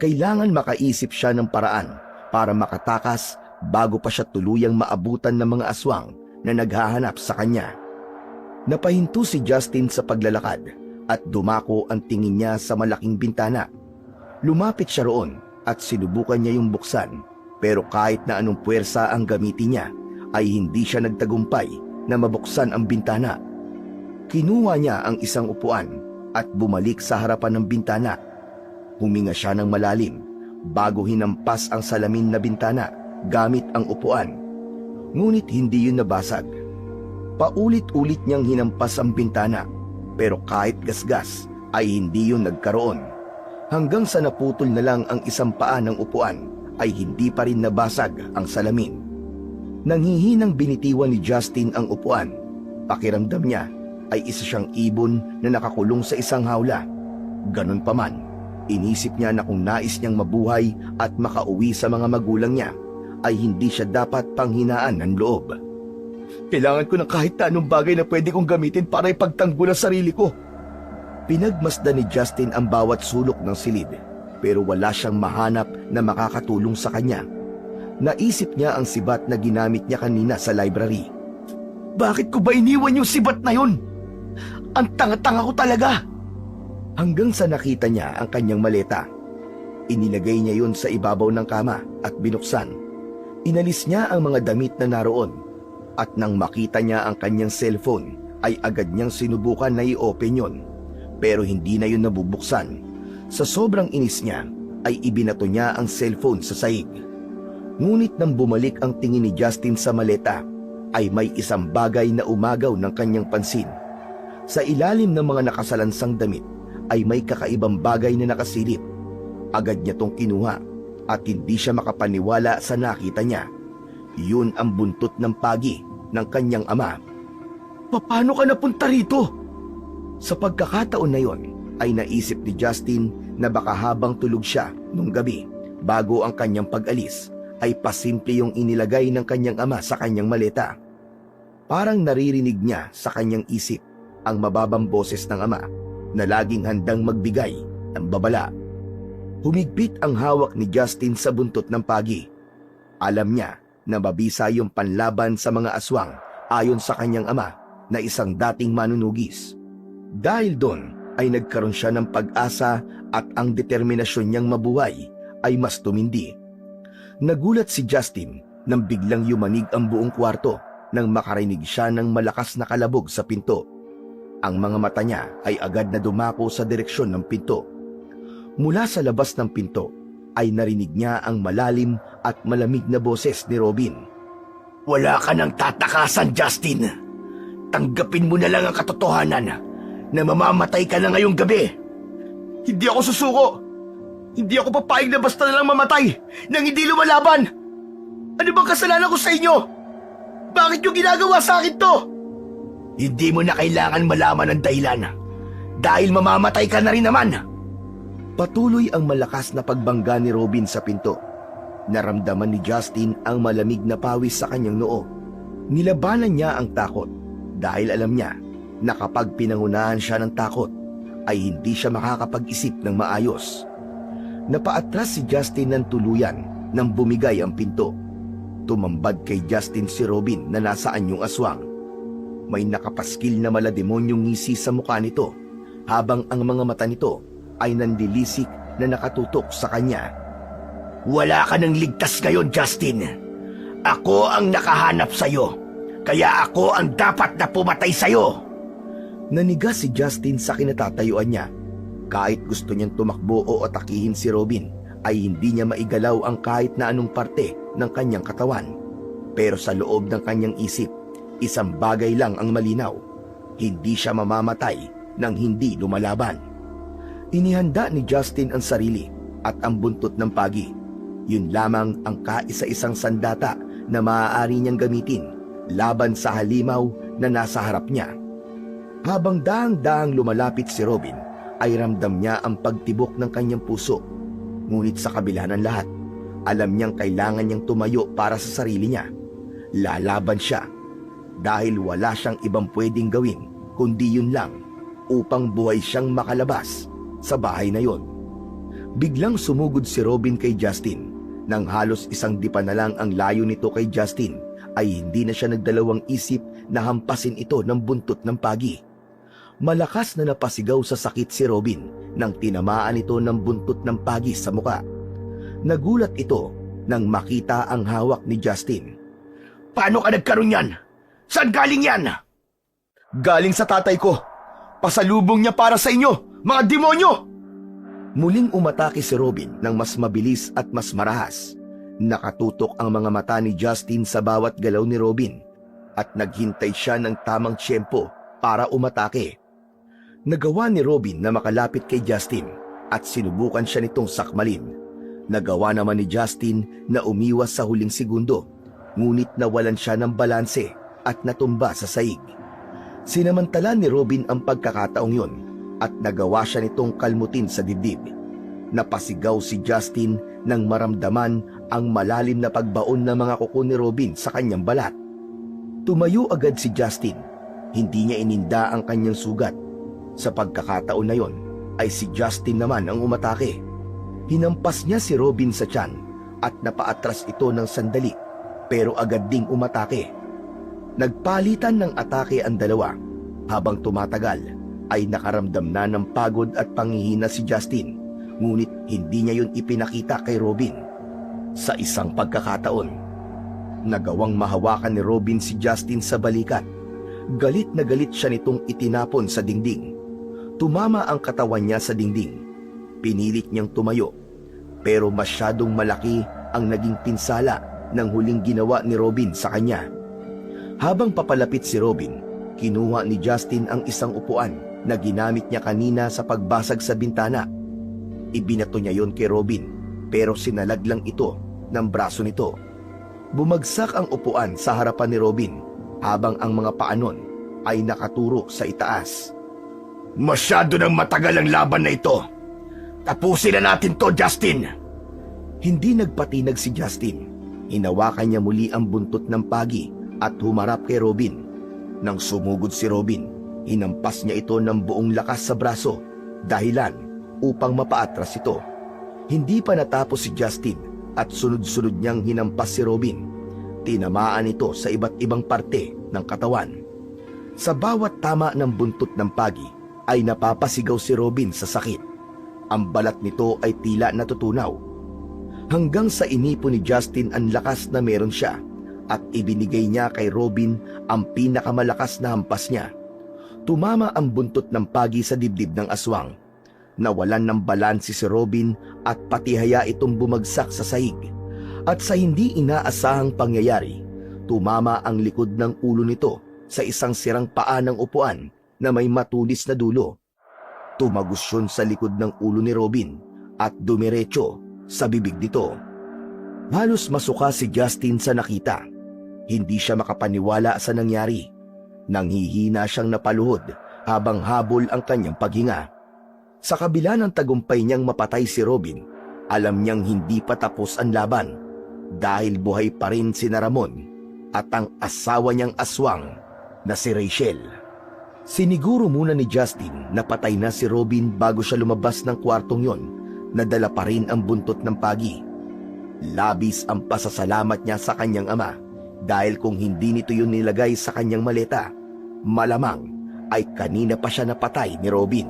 Kailangan makaisip siya ng paraan para makatakas bago pa siya tuluyang maabutan ng mga aswang na naghahanap sa kanya. Napahinto si Justin sa paglalakad at dumako ang tingin niya sa malaking bintana. Lumapit siya roon at sinubukan niya yung buksan, pero kahit na anong puwersa ang gamitin niya ay hindi siya nagtagumpay na mabuksan ang bintana. Kinuha niya ang isang upuan at bumalik sa harapan ng bintana. Huminga siya ng malalim bago hinampas ang salamin na bintana gamit ang upuan. Ngunit hindi yun nabasag. Paulit-ulit niyang hinampas ang bintana, pero kahit gasgas ay hindi yun nagkaroon. Hanggang sa naputol na lang ang isang paa ng upuan ay hindi pa rin nabasag ang salamin. Nanghihinang binitiwan ni Justin ang upuan. Pakiramdam niya ay isa siyang ibon na nakakulong sa isang hawla. Ganun pa man, inisip niya na kung nais niyang mabuhay at makauwi sa mga magulang niya, ay hindi siya dapat panghinaan ng loob. Kailangan ko ng kahit na anong bagay na pwede kong gamitin para ipagtanggol ang sarili ko. Pinagmasdan ni Justin ang bawat sulok ng silid, pero wala siyang mahanap na makakatulong sa kanya. Naisip niya ang sibat na ginamit niya kanina sa library. Bakit ko ba iniwan yung sibat na yun? Ang tanga-tanga ko talaga! Hanggang sa nakita niya ang kanyang maleta. Inilagay niya yun sa ibabaw ng kama at binuksan. Inalis niya ang mga damit na naroon at nang makita niya ang kanyang cellphone ay agad niyang sinubukan na i-open yun, pero hindi na yun nabubuksan. Sa sobrang inis niya ay ibinato niya ang cellphone sa sahig. Ngunit nang bumalik ang tingin ni Justin sa maleta ay may isang bagay na umagaw ng kanyang pansin. Sa ilalim ng mga nakasalansang damit ay may kakaibang bagay na nakasilip. Agad niya tong kinuha at hindi siya makapaniwala sa nakita niya. Yun ang buntot ng pagi ng kanyang ama. Paano ka napunta rito? Sa pagkakataon na yon ay naisip ni Justin na baka habang tulog siya nung gabi bago ang kanyang pag-alis ay pasimple yung inilagay ng kanyang ama sa kanyang maleta. Parang naririnig niya sa kanyang isip ang mababang boses ng ama na laging handang magbigay ng babala. Humigpit ang hawak ni Justin sa buntot ng pagi. Alam niya na mabisa yung panlaban sa mga aswang ayon sa kanyang ama na isang dating manunugis. Dahil doon ay nagkaroon siya ng pag-asa at ang determinasyon niyang mabuhay ay mas tumindi. Nagulat si Justin nang biglang yumanig ang buong kwarto nang makarinig siya ng malakas na kalabog sa pinto. Ang mga mata niya ay agad na dumako sa direksyon ng pinto. Mula sa labas ng pinto ay narinig niya ang malalim at malamig na boses ni Robin. Wala ka nang tatakasan, Justin. Tanggapin mo na lang ang katotohanan na mamamatay ka na ngayong gabi. Hindi ako susuko. Hindi ako papayag na basta na lang mamatay nang hindi lumalaban. Ano bang kasalanan ko sa inyo? Bakit yung ginagawa sa akin to? Hindi mo na kailangan malaman ang dahilan dahil mamamatay ka na rin naman. Patuloy ang malakas na pagbangga ni Robin sa pinto. Naramdaman ni Justin ang malamig na pawis sa kanyang noo. Nilabanan niya ang takot dahil alam niya na kapag pinangunahan siya ng takot ay hindi siya makakapag-isip ng maayos. Napaatras si Justin ng tuluyan nang bumigay ang pinto. Tumambad kay Justin si Robin na nasa anyong aswang. May nakapaskil na malademonyong ngisi sa mukha nito, habang ang mga mata nito ay nanlilisik na nakatutok sa kanya. Wala ka nang ligtas ngayon, Justin. Ako ang nakahanap sa'yo, kaya ako ang dapat na pumatay sa'yo. Naniga si Justin sa kinatatayuan niya. Kahit gusto niyang tumakbo o atakihin si Robin, ay hindi niya maigalaw ang kahit na anong parte ng kanyang katawan. Pero sa loob ng kanyang isip, isang bagay lang ang malinaw. Hindi siya mamamatay nang hindi lumalaban. Inihanda ni Justin ang sarili at ang buntot ng pagi. Yun lamang ang kaisa-isang sandata na maaari niyang gamitin laban sa halimaw na nasa harap niya. Habang daang-daang lumalapit si Robin, ay ramdam niya ang pagtibok ng kanyang puso. Ngunit sa kabila ng lahat, alam niyang kailangan niyang tumayo para sa sarili niya. Lalaban siya dahil wala siyang ibang pwedeng gawin kundi yun lang upang buhay siyang makalabas sa bahay na yon. Biglang sumugod si Robin kay Justin. Nang halos isang dipa na lang ang layo nito kay Justin, ay hindi na siya nagdalawang isip na hampasin ito ng buntot ng pagi. Malakas na napasigaw sa sakit si Robin nang tinamaan ito ng buntot ng pagi sa muka. Nagulat ito nang makita ang hawak ni Justin. Paano ka nagkaroon yan? Saan galing yan? Galing sa tatay ko. Pasalubong niya para sa inyo, mga demonyo! Muling umatake si Robin ng mas mabilis at mas marahas. Nakatutok ang mga mata ni Justin sa bawat galaw ni Robin at naghintay siya ng tamang tiyempo para umatake. Nagawa ni Robin na makalapit kay Justin at sinubukan siya nitong sakmalin. Nagawa naman ni Justin na umiwas sa huling segundo, ngunit nawalan siya ng balanse at natumba sa saig. Sinamantala ni Robin ang pagkakataong yon at nagawa siya nitong kalmutin sa dibdib. Napasigaw si Justin nang maramdaman ang malalim na pagbaon ng mga kuko ni Robin sa kanyang balat. Tumayo agad si Justin. Hindi niya ininda ang kanyang sugat. Sa pagkakataon na yon ay si Justin naman ang umatake. Hinampas niya si Robin sa tiyan at napaatras ito ng sandali, pero agad ding umatake. Nagpalitan ng atake ang dalawa. Habang tumatagal ay nakaramdam na ng pagod at panghihina si Justin, ngunit hindi niya yun ipinakita kay Robin. Sa isang pagkakataon, nagawang mahawakan ni Robin si Justin sa balikat. Galit na galit siya nitong itinapon sa dingding. Tumama ang katawan niya sa dingding. Pinilit niyang tumayo, pero masyadong malaki ang naging pinsala ng huling ginawa ni Robin sa kanya. Habang papalapit si Robin, kinuha ni Justin ang isang upuan na ginamit niya kanina sa pagbasag sa bintana. Ibinato niya yon kay Robin, pero sinalag lang ito ng braso nito. Bumagsak ang upuan sa harapan ni Robin, habang ang mga paanon ay nakaturo sa itaas. Masyado nang matagal ang laban na ito. Tapusin na natin to, Justin! Hindi nagpatinag si Justin. Hinawakan niya muli ang buntot ng pagi at humarap kay Robin. Nang sumugod si Robin, hinampas niya ito ng buong lakas sa braso, dahilan upang mapaatras ito. Hindi pa natapos si Justin at sunod-sunod niyang hinampas si Robin. Tinamaan ito sa iba't ibang parte ng katawan. Sa bawat tama ng buntot ng pagi ay napapasigaw si Robin sa sakit. Ang balat nito ay tila natutunaw. Hanggang sa inipon ni Justin ang lakas na meron siya at ibinigay niya kay Robin ang pinakamalakas na hampas niya. Tumama ang buntot ng pagi sa dibdib ng aswang. Nawalan ng balanse si Robin at patihaya itong bumagsak sa sahig. At sa hindi inaasahang pangyayari, tumama ang likod ng ulo nito sa isang sirang paa ng upuan na may matulis na dulo. Tumagos yun sa likod ng ulo ni Robin at dumiretso sa bibig nito. Halos masuka si Justin sa nakita. Hindi siya makapaniwala sa nangyari. Nanghihina siyang napaluhod habang habol ang kanyang paghinga. Sa kabila ng tagumpay niyang mapatay si Robin, alam niyang hindi pa tapos ang laban dahil buhay pa rin si Ramon at ang asawa niyang aswang na si Rachel. Siniguro muna ni Justin na patay na si Robin bago siya lumabas ng kwartong yon, na dala pa rin ang buntot ng pagi. Labis ang pasasalamat niya sa kanyang ama dahil kung hindi nito yun nilagay sa kanyang maleta, malamang ay kanina pa siya napatay ni Robin.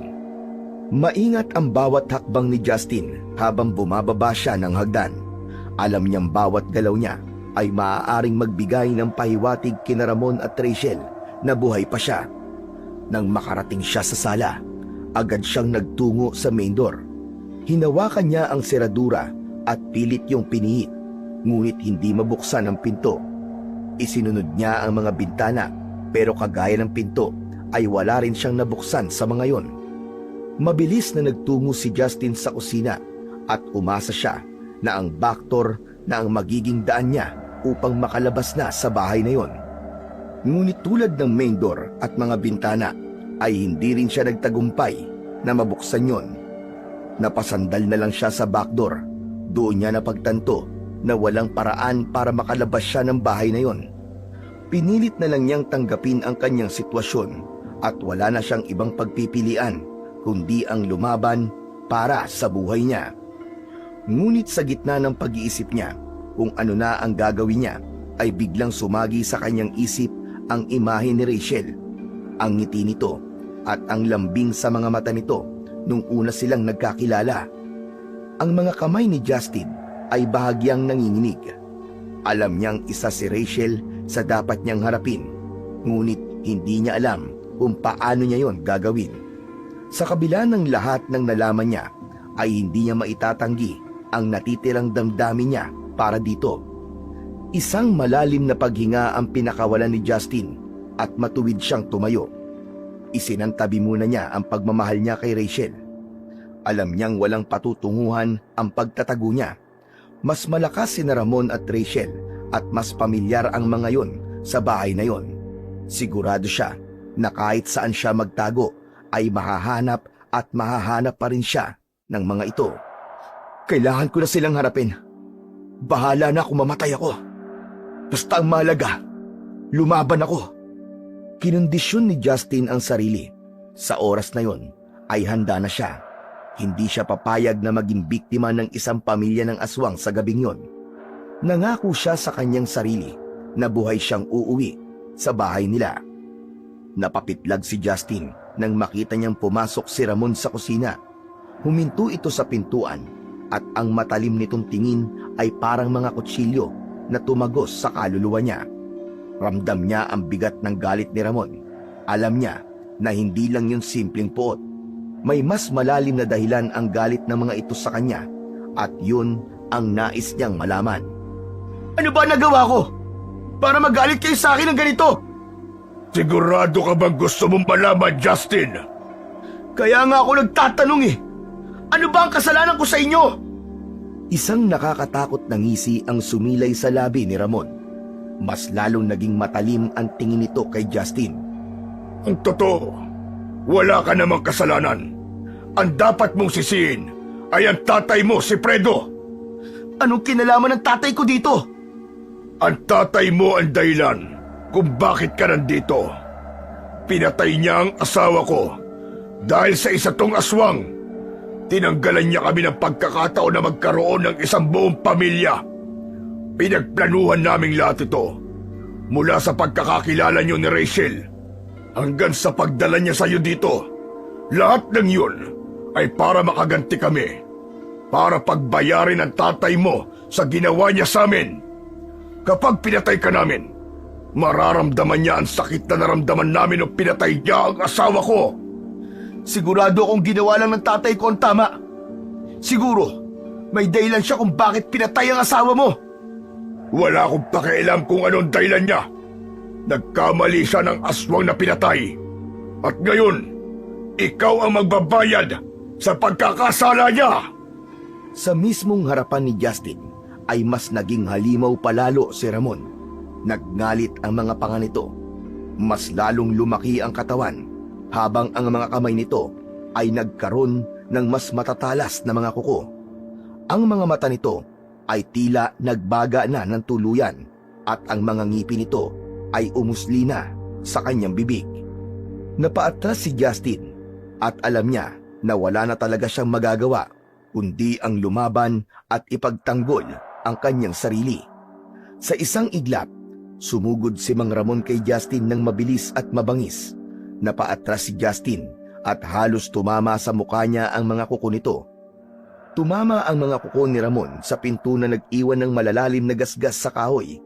Maingat ang bawat hakbang ni Justin habang bumababa siya ng hagdan. Alam niyang bawat galaw niya ay maaaring magbigay ng pahiwatig kina Ramon at Rachel na buhay pa siya. Nang makarating siya sa sala, agad siyang nagtungo sa main door. Hinawakan niya ang seradura at pilit yung pinihit, ngunit hindi mabuksan ang pinto. Isinunod niya ang mga bintana, pero kagaya ng pinto ay wala rin siyang nabuksan sa mga yon. Mabilis na nagtungo si Justin sa kusina at umasa siya na ang back door na ang magiging daan niya upang makalabas na sa bahay na yon. Ngunit tulad ng main door at mga bintana ay hindi rin siya nagtagumpay na mabuksan yon. Napasandal na lang siya sa back door. Doon niya napagtanto na walang paraan para makalabas siya ng bahay na yon. Pinilit na lang niyang tanggapin ang kanyang sitwasyon at wala na siyang ibang pagpipilian kundi ang lumaban para sa buhay niya. Ngunit sa gitna ng pag-iisip niya kung ano na ang gagawin niya, ay biglang sumagi sa kanyang isip ang imahe ni Rachel, ang ngiti nito at ang lambing sa mga mata nito nung una silang nagkakilala. Ang mga kamay ni Justin ay bahagyang nanginginig. Alam niyang isa si Rachel sa dapat niyang harapin, ngunit hindi niya alam kung paano niya yon gagawin. Sa kabila ng lahat ng nalaman niya, ay hindi niya maitatanggi ang natitirang damdamin niya para dito. Isang malalim na paghinga ang pinakawalan ni Justin at matuwid siyang tumayo. Isinantabi muna niya ang pagmamahal niya kay Rachel. Alam niyang walang patutunguhan ang pagtatago niya. Mas malakas si Ramon at Rachel at mas pamilyar ang mga yon sa bahay na yon. Sigurado siya na kahit saan siya magtago ay mahahanap at mahahanap pa rin siya ng mga ito. Kailangan ko na silang harapin. Bahala na kung mamatay ako. Basta ang mahalaga, lumaban ako. Kinondisyon ni Justin ang sarili. Sa oras na yon ay handa na siya. Hindi siya papayag na maging biktima ng isang pamilya ng aswang sa gabing yon. Nangako siya sa kanyang sarili na buhay siyang uuwi sa bahay nila. Napapitlag si Justin nang makita niyang pumasok si Ramon sa kusina. Huminto ito sa pintuan at ang matalim nitong tingin ay parang mga kutsilyo na tumagos sa kaluluwa niya. Ramdam niya ang bigat ng galit ni Ramon. Alam niya na hindi lang yun simpleng puot. May mas malalim na dahilan ang galit ng mga ito sa kanya at yun ang nais niyang malaman. Ano ba nagawa ko para magalit kayo sa akin ng ganito? Sigurado ka bang gusto mong malaman, Justin? Kaya nga ako nagtatanong eh. Ano ba ang kasalanan ko sa inyo? Isang nakakatakot na ngisi ang sumilay sa labi ni Ramon. Mas lalong naging matalim ang tingin nito kay Justin. Ang totoo, wala ka namang kasalanan. Ang dapat mong sisihin ay ang tatay mo, si Fredo. Anong kinalaman ng tatay ko dito? Ang tatay mo ang dahilan kung bakit ka nandito. Pinatay niya ang asawa ko dahil sa isa tong aswang. Tinanggalan niya kami ng pagkakataon na magkaroon ng isang buong pamilya. Pinagplanuhan naming lahat ito mula sa pagkakakilala niyo ni Rachel hanggang sa pagdala niya sa iyo dito. Lahat ng yun ay para makaganti kami, para pagbayarin ang tatay mo sa ginawa niya sa amin. Kapag pinatay ka namin, mararamdaman niya ang sakit na naramdaman namin nung pinatay niya ang asawa ko. Sigurado akong ginawa lang ng tatay ko ang tama. Siguro, may dahilan siya kung bakit pinatay ang asawa mo. Wala akong pakialam kung anong dahilan niya. Nagkamali siya ng aswang na pinatay. At ngayon, ikaw ang magbabayad sa pagkakasala niya. Sa mismong harapan ni Justin ay mas naging halimaw palalo si Ramon. Nagngalit ang mga panga nito. Mas lalong lumaki ang katawan habang ang mga kamay nito ay nagkaroon ng mas matatalas na mga kuko. Ang mga mata nito ay tila nagbaga na ng tuluyan at ang mga ngipin nito ay umusli na sa kanyang bibig. Napaatras si Justin at alam niya na wala na talaga siyang magagawa kundi ang lumaban at ipagtanggol ang kanyang sarili. Sa isang iglap, sumugod si Mang Ramon kay Justin ng mabilis at mabangis. Napaatras si Justin at halos tumama sa mukha niya ang mga kuko nito. Tumama ang mga kuko ni Ramon sa pinto na nag-iwan ng malalalim na gasgas sa kahoy.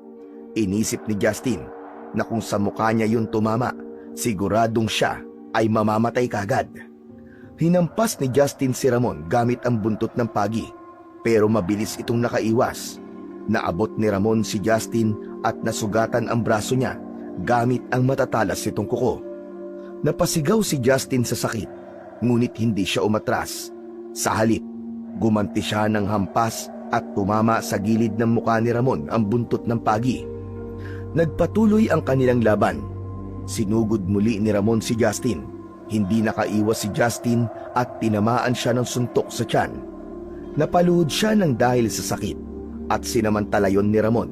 Inisip ni Justin na kung sa mukha niya yun tumama, siguradong siya ay mamamatay kagad. Hinampas ni Justin si Ramon gamit ang buntot ng pagi, pero mabilis itong nakaiwas. Naabot ni Ramon si Justin at nasugatan ang braso niya gamit ang matatalas nitong kuko. Napasigaw si Justin sa sakit, ngunit hindi siya umatras. Sa halip, gumanti siya ng hampas at tumama sa gilid ng mukha ni Ramon ang buntot ng pagi. Nagpatuloy ang kanilang laban. Sinugod muli ni Ramon si Justin. Hindi nakaiwas si Justin at tinamaan siya ng suntok sa tiyan. Napaluhod siya ng dahil sa sakit at sinamantala yon ni Ramon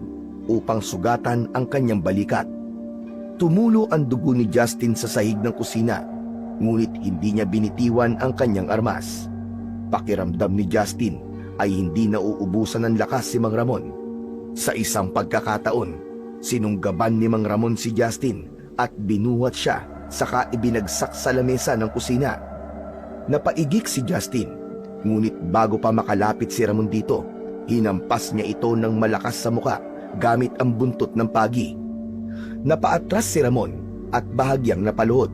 upang sugatan ang kanyang balikat. Tumulo ang dugo ni Justin sa sahig ng kusina, ngunit hindi niya binitiwan ang kanyang armas. Pakiramdam ni Justin ay hindi nauubusan ng lakas si Mang Ramon. Sa isang pagkakataon, sinunggaban ni Mang Ramon si Justin at binuhat siya saka ibinagsak sa lamesa ng kusina. Napaigik si Justin, ngunit bago pa makalapit si Ramon dito, hinampas niya ito ng malakas sa muka gamit ang buntot ng pagi. Napaatras si Ramon at bahagyang napaluhod.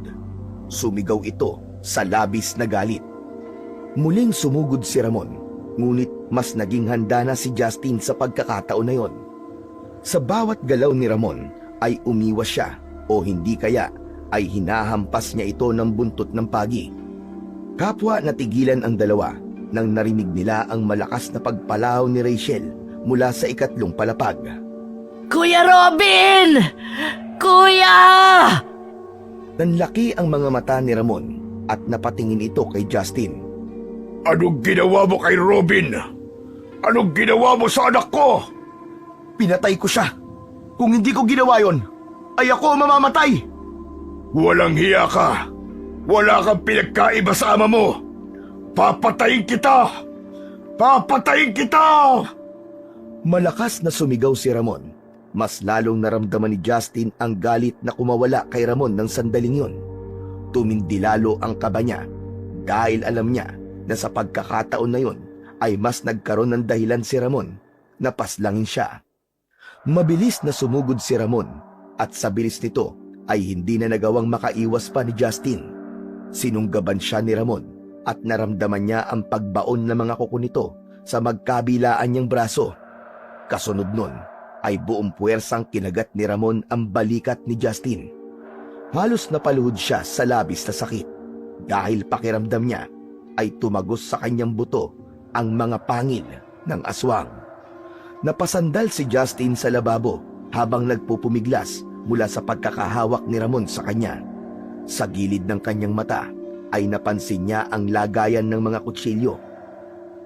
Sumigaw ito sa labis na galit. Muling sumugod si Ramon, ngunit mas naging handa na si Justin sa pagkakataon na yon. Sa bawat galaw ni Ramon ay umiwas siya o hindi kaya ay hinahampas niya ito ng buntot ng pagi. Kapwa natigilan ang dalawa nang narinig nila ang malakas na pagpalaw ni Rachel mula sa ikatlong palapag. Kuya Robin! Kuya! Nanlaki ang mga mata ni Ramon at napatingin ito kay Justin. Anong ginawa mo kay Robin? Anong ginawa mo sa anak ko? Pinatay ko siya. Kung hindi ko ginawa yon, ay ako mamamatay. Walang hiya ka. Wala kang pinagkaiba sa ama mo. Papatayin kita! Papatayin kita! Malakas na sumigaw si Ramon. Mas lalong naramdaman ni Justin ang galit na kumawala kay Ramon ng sandaling yun. Tumindi lalo ang kaba niya dahil alam niya na sa pagkakataon na yun ay mas nagkaroon ng dahilan si Ramon na paslangin siya. Mabilis na sumugod si Ramon at sa bilis nito ay hindi na nagawang makaiwas pa ni Justin. Sinunggaban siya ni Ramon at naramdaman niya ang pagbaon ng mga kuko nito sa magkabilaan niyang braso. Kasunod nun ay buong puwersang kinagat ni Ramon ang balikat ni Justin. Halos napaluhod siya sa labis na sakit dahil pakiramdam niya ay tumagos sa kanyang buto ang mga pangil ng aswang. Napasandal si Justin sa lababo habang nagpupumiglas mula sa pagkakahawak ni Ramon sa kanya. Sa gilid ng kanyang mata ay napansin niya ang lagayan ng mga kutsilyo.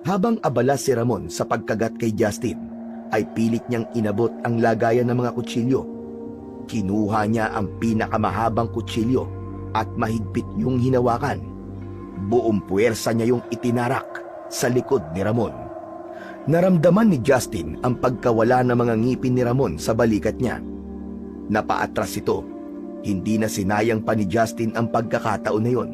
Habang abala si Ramon sa pagkagat kay Justin, ay pilit niyang inabot ang lagayan ng mga kutsilyo. Kinuha niya ang pinakamahabang kutsilyo at mahigpit yung hinawakan. Buong puwersa niya yung itinarak sa likod ni Ramon. Naramdaman ni Justin ang pagkawala ng mga ngipin ni Ramon sa balikat niya. Napaatras ito. Hindi na sinayang pa ni Justin ang pagkakataon na yon.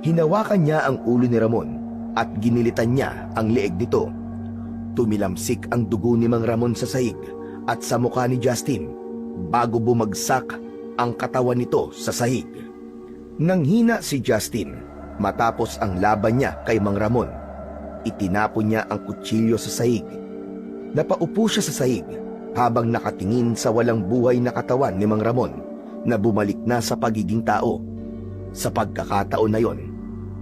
Hinawakan niya ang ulo ni Ramon at ginilitan niya ang leeg nito. Tumilamsik ang dugo ni Mang Ramon sa sahig at sa mukha ni Justin bago bumagsak ang katawan nito sa sahig. Nanghina si Justin matapos ang laban niya kay Mang Ramon. Itinapon niya ang kutsilyo sa sahig. Napaupo siya sa sahig habang nakatingin sa walang buhay na katawan ni Mang Ramon na bumalik na sa pagiging tao. Sa pagkakataon na yon,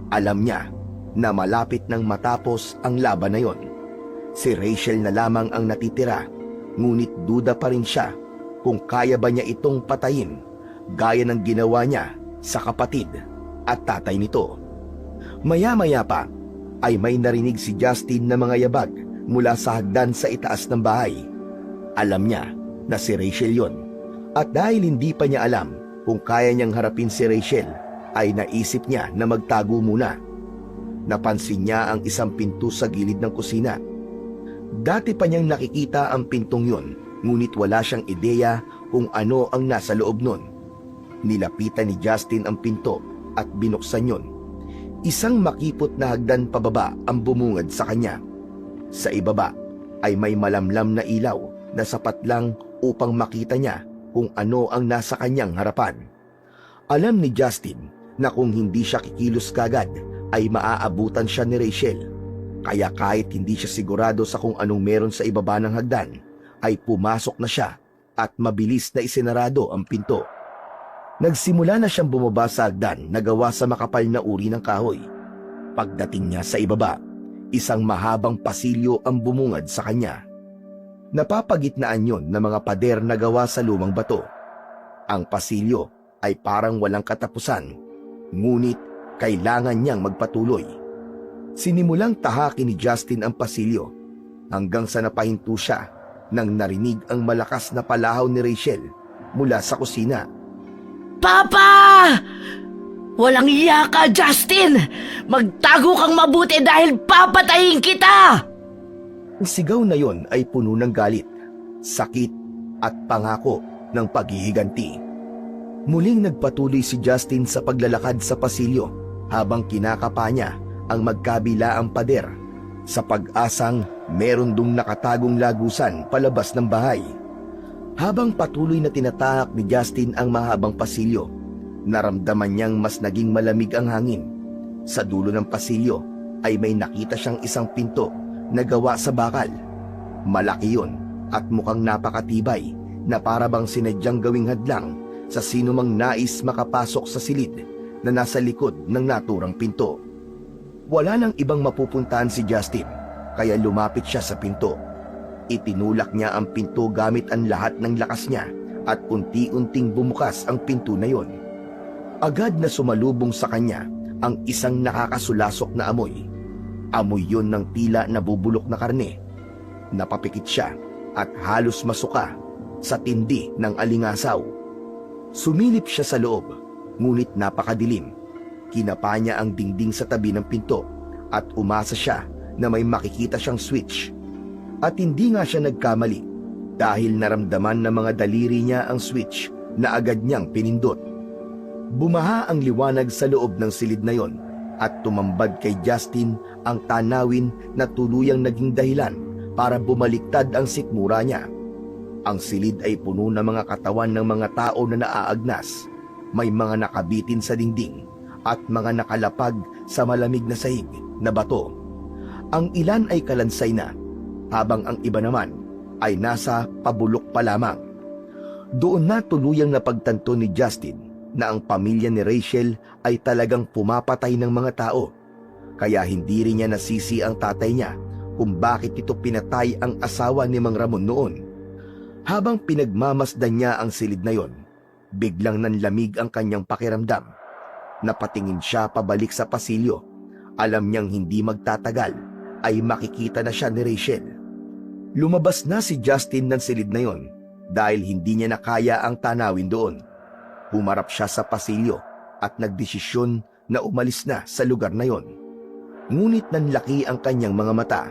alam niya na malapit nang matapos ang laban na yon. Si Rachel na lamang ang natitira, ngunit duda pa rin siya kung kaya ba niya itong patayin gaya ng ginawa niya sa kapatid at tatay nito. Maya-maya pa ay may narinig si Justin na mga yabag mula sa hagdan sa itaas ng bahay. Alam niya na si Rachel yon, at dahil hindi pa niya alam kung kaya niyang harapin si Rachel, ay naisip niya na magtago muna. Napansin niya ang isang pinto sa gilid ng kusina. Dati pa niyang nakikita ang pintong yun, ngunit wala siyang ideya kung ano ang nasa loob nun. Nilapitan ni Justin ang pinto at binuksan yun. Isang makipot na hagdan pababa ang bumungad sa kanya. Sa ibaba ay may malamlam na ilaw na sapat lang upang makita niya kung ano ang nasa kanyang harapan. Alam ni Justin na kung hindi siya kikilos kagad ay maaabutan siya ni Rachel. Kaya kahit hindi siya sigurado sa kung anong meron sa ibaba ng hagdan, ay pumasok na siya at mabilis na isinarado ang pinto. Nagsimula na siyang bumaba sa hagdan na gawa sa makapal na uri ng kahoy. Pagdating niya sa ibaba, isang mahabang pasilyo ang bumungad sa kanya. Napapagitnaan yon ng mga pader na gawa sa lumang bato. Ang pasilyo ay parang walang katapusan, ngunit kailangan niyang magpatuloy. Sinimulang tahakin ni Justin ang pasilyo hanggang sa napahinto siya nang narinig ang malakas na palahaw ni Rachel mula sa kusina. Papa! Walang iya ka, Justin! Magtago kang mabuti dahil papatayin kita! Ang sigaw na yon ay puno ng galit, sakit at pangako ng paghihiganti. Muling nagpatuloy si Justin sa paglalakad sa pasilyo habang kinakapa niya ang magkabilaang pader sa pag-asang meron dong nakatagong lagusan palabas ng bahay. Habang patuloy na tinatahak ni Justin ang mahabang pasilyo, naramdaman niyang mas naging malamig ang hangin. Sa dulo ng pasilyo ay may nakita siyang isang pinto na gawa sa bakal. Malaki yun at mukhang napakatibay na para bang sinadyang gawing hadlang sa sinumang nais makapasok sa silid na nasa likod ng naturang pinto. Wala nang ibang mapupuntahan si Justin, kaya lumapit siya sa pinto. Itinulak niya ang pinto gamit ang lahat ng lakas niya at unti-unting bumukas ang pinto na yon. Agad na sumalubong sa kanya ang isang nakakasulasok na amoy. Amoy yon ng tila nabubulok na karne. Napapikit siya at halos masuka sa tindi ng alingasaw. Sumilip siya sa loob, ngunit napakadilim. Kinapa niya ang dingding sa tabi ng pinto at umasa siya na may makikita siyang switch. At hindi nga siya nagkamali dahil naramdaman ng mga daliri niya ang switch na agad niyang pinindot. Bumaha ang liwanag sa loob ng silid na yon at tumambad kay Justin ang tanawin na tuluyang naging dahilan para bumaliktad ang sikmura niya. Ang silid ay puno ng mga katawan ng mga tao na naaagnas. May mga nakabitin sa dingding at mga nakalapag sa malamig na sahig na bato. Ang ilan ay kalansay na, habang ang iba naman ay nasa pabulok pa lamang. Doon na tuluyang napagtanto ni Justin na ang pamilya ni Rachel ay talagang pumapatay ng mga tao, kaya hindi rin niya nasisi ang tatay niya kung bakit ito pinatay ang asawa ni Mang Ramon noon. Habang pinagmamasdan niya ang silid na yon, biglang nanlamig ang kanyang pakiramdam. Napatingin siya pabalik sa pasilyo. Alam niyang hindi magtatagal ay makikita na siya ni Rachel. Lumabas na si Justin ng silid na yon dahil hindi niya nakaya ang tanawin doon. Humarap siya sa pasilyo at nagdesisyon na umalis na sa lugar na yon. Ngunit nanlaki ang kanyang mga mata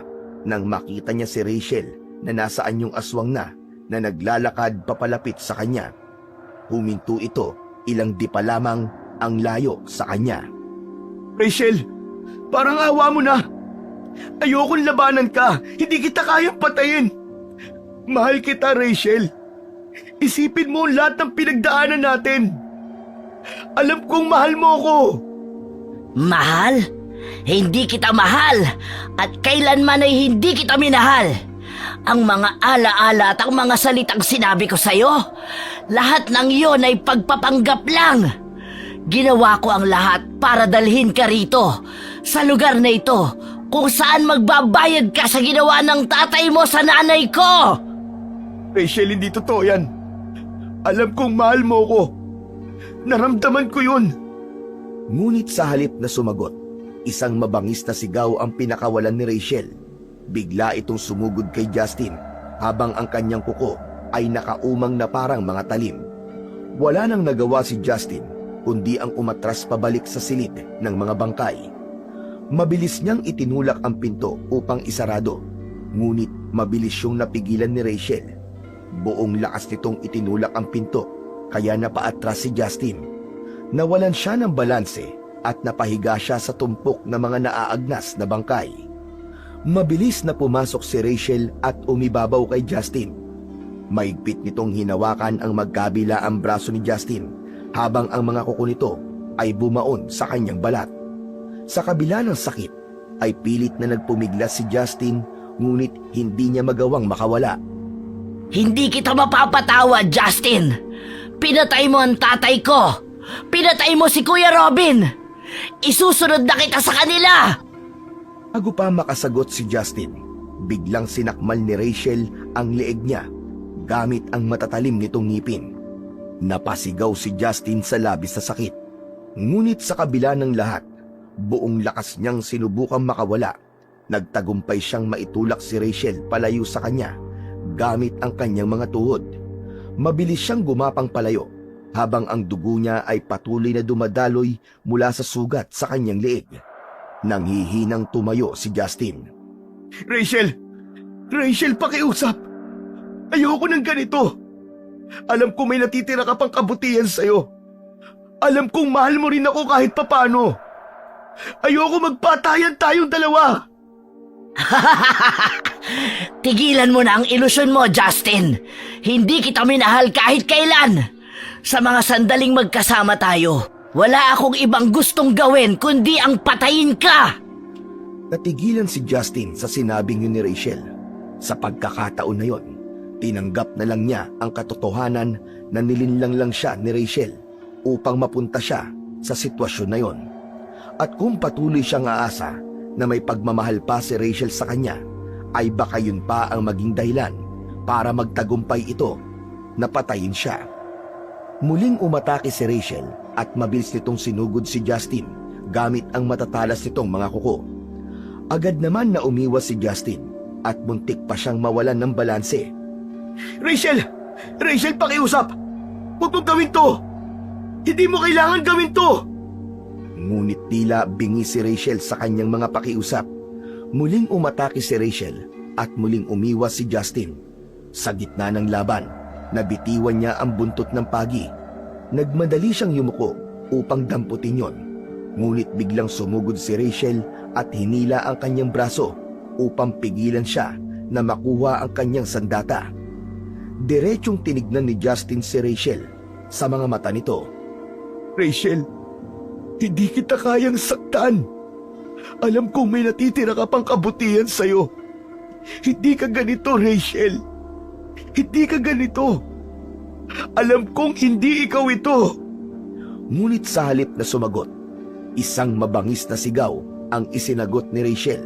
nang makita niya si Rachel na nasa anyong aswang na naglalakad papalapit sa kanya. Huminto ito ilang di pa lamang ang layo sa kanya. Rachel, parang awa mo na. Ayokong labanan ka. Hindi kita kayang patayin. Mahal kita, Rachel. Isipin mo ang lahat ng pinagdaanan natin. Alam kong mahal mo ako. Mahal? Hindi kita mahal at kailanman ay hindi kita minahal. Ang mga alaala at ang mga salitang sinabi ko sa'yo, lahat ng iyon ay pagpapanggap lang. Ginawa ko ang lahat para dalhin ka rito, sa lugar na ito, kung saan magbabayad ka sa ginawa ng tatay mo sa nanay ko. Rachel, hindi totoo yan. Alam kong mahal mo ko. Naramdaman ko yun. Ngunit sa halip na sumagot, isang mabangis na sigaw ang pinakawalan ni Rachel. Bigla itong sumugod kay Justin habang ang kanyang kuko ay nakaumang na parang mga talim. Wala nang nagawa si Justin kundi ang umatras pabalik sa silid ng mga bangkay. Mabilis niyang itinulak ang pinto upang isarado, ngunit Mabilis siyang napigilan ni Rachel. Buong lakas nitong itinulak ang pinto, kaya napaatras si Justin. Nawalan siya ng balanse at napahiga siya sa tumpok ng mga naaagnas na bangkay. Mabilis na pumasok si Rachel at umibabaw kay Justin. Maigpit nitong hinawakan ang magkabila ang braso ni Justin habang ang mga kuko nito ay bumaon sa kanyang balat. Sa kabila ng sakit ay pilit na nagpumiglas si Justin, ngunit hindi niya magawang makawala. Hindi kita mapapatawad, Justin! Pinatay mo ang tatay ko! Pinatay mo si Kuya Robin! Isusunod na kita sa kanila! Bago pa makasagot si Justin, biglang sinakmal ni Rachel ang leeg niya gamit ang matatalim nitong ngipin. Napasigaw si Justin sa labis na sakit. Ngunit sa kabila ng lahat, buong lakas niyang sinubukang makawala. Nagtagumpay siyang maitulak si Rachel palayo sa kanya gamit ang kanyang mga tuhod. Mabilis siyang gumapang palayo habang ang dugo niya ay patuloy na dumadaloy mula sa sugat sa kanyang leeg. Nanghihinang tumayo si Justin. Rachel! Rachel, pakiusap! Ayoko ng ganito! Alam ko may natitira ka pang kabutihan sa'yo. Alam kong mahal mo rin ako kahit papano. Ayoko magpatayan tayong dalawa! Tigilan mo na ang ilusyon mo, Justin! Hindi kita minahal kahit kailan! Sa mga sandaling magkasama tayo, wala akong ibang gustong gawin kundi ang patayin ka! Natigilan si Justin sa sinabing yun ni Rachel. Sa pagkakataon na yon, tinanggap na lang niya ang katotohanan na nilinlang lang siya ni Rachel upang mapunta siya sa sitwasyon na yon. At kung patuloy siyang aasa na may pagmamahal pa si Rachel sa kanya, ay baka yun pa ang maging dahilan para magtagumpay ito na patayin siya. Muling umatake si Rachel at mabilis nitong sinugod si Justin gamit ang matatalas nitong mga kuko. Agad naman na umiwas si Justin at muntik pa siyang mawalan ng balanse. Rachel! Rachel, pakiusap! Huwag mong gawin to! Hindi mo kailangan gawin to! Ngunit tila bingi si Rachel sa kanyang mga pakiusap. Muling umatake si Rachel at muling umiwas si Justin. Sa gitna ng laban, nabitiwan niya ang buntot ng pagi. Nagmadali siyang yumuko upang damputin yon. Ngunit biglang sumugod si Rachel at hinila ang kanyang braso upang pigilan siya na makuha ang kanyang sandata. Diretsong tinignan ni Justin si Rachel. Sa mga mata nito, Rachel, hindi kita kayang saktan. Alam kong may natitira ka pang kabutihan sa'yo. Hindi ka ganito, Rachel. Hindi ka ganito. Alam kong hindi ikaw ito. Ngunit sa halip na sumagot, isang mabangis na sigaw ang isinagot ni Rachel.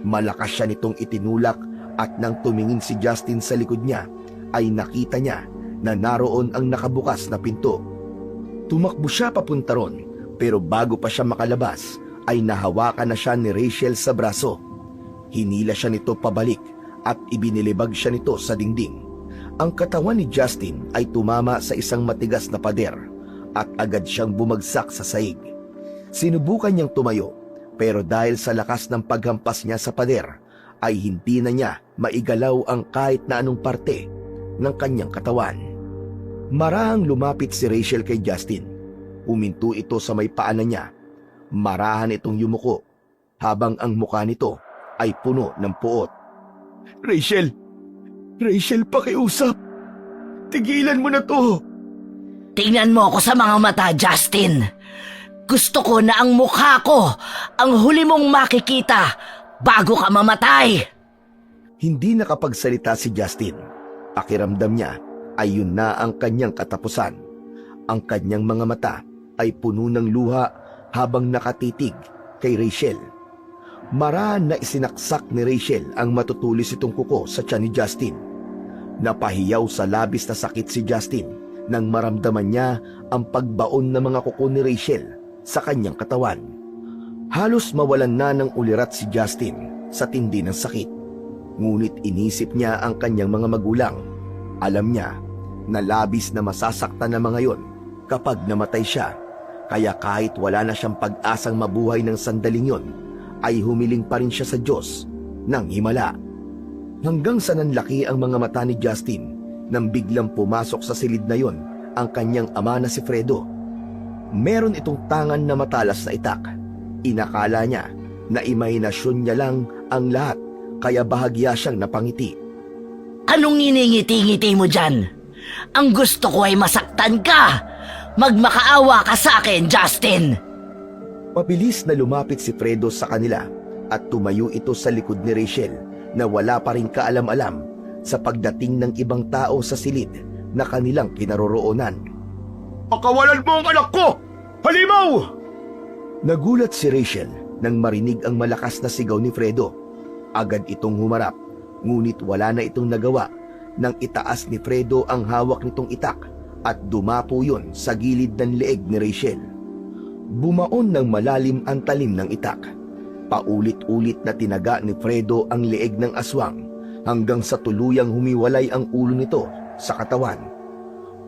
Malakas siya nitong itinulak at nang tumingin si Justin sa likod niya, ay nakita niya na naroon ang nakabukas na pinto. Tumakbo siya papunta ron, pero bago pa siya makalabas, ay nahawakan na siya ni Rachel sa braso. Hinila siya nito pabalik at ibinilibag siya nito sa dingding. Ang katawan ni Justin ay tumama sa isang matigas na pader at agad siyang bumagsak sa sahig. Sinubukan niyang tumayo, pero dahil sa lakas ng paghampas niya sa pader, ay hindi na niya maigalaw ang kahit na anong parte ng kanyang katawan. Marahang lumapit si Rachel kay Justin. Huminto ito sa may paanan niya. Marahan itong yumuko habang ang mukha nito ay puno ng puot. Rachel! Rachel, pakiusap! Tigilan mo na to! Tingnan mo ako sa mga mata, Justin! Gusto ko na ang mukha ko ang huli mong makikita bago ka mamatay! Hindi nakapagsalita si Justin. Pakiramdam niya ay yun na ang kanyang katapusan. Ang kanyang mga mata ay puno ng luha habang nakatitig kay Rachel. Marahan na isinaksak ni Rachel ang matutulis itong kuko sa tiyan ni Justin. Napahiyaw sa labis na sakit si Justin nang maramdaman niya ang pagbaon ng mga kuko ni Rachel sa kanyang katawan. Halos mawalan na ng ulirat si Justin sa tindi ng sakit. Ngunit inisip niya ang kanyang mga magulang. Alam niya na labis na masasaktan ng mga yon kapag namatay siya. Kaya kahit wala na siyang pag-asang mabuhay ng sandaling yon, ay humiling pa rin siya sa Diyos ng himala. Hanggang sa nanlaki ang mga mata ni Justin nang biglang pumasok sa silid na yon ang kanyang ama na si Fredo. Meron itong tangan na matalas na itak. Inakala niya na imahinasyon niya lang ang lahat, kaya bahagya siyang napangiti. Anong iningiti-ngiti mo dyan? Ang gusto ko ay masaktan ka! Magmakaawa ka sa akin, Justin! Mabilis na lumapit si Fredo sa kanila at tumayo ito sa likod ni Rachel na wala pa rin kaalam-alam sa pagdating ng ibang tao sa silid na kanilang kinaroroonan. Pakawalan mo ang anak ko! Halimaw! Nagulat si Rachel nang marinig ang malakas na sigaw ni Fredo. Agad itong humarap, ngunit wala na itong nagawa nang itaas ni Fredo ang hawak nitong itak at dumapo yun sa gilid ng leeg ni Rachel. Bumaon ng malalim ang talim ng itak. Paulit-ulit na tinaga ni Fredo ang leeg ng aswang hanggang sa tuluyang humiwalay ang ulo nito sa katawan.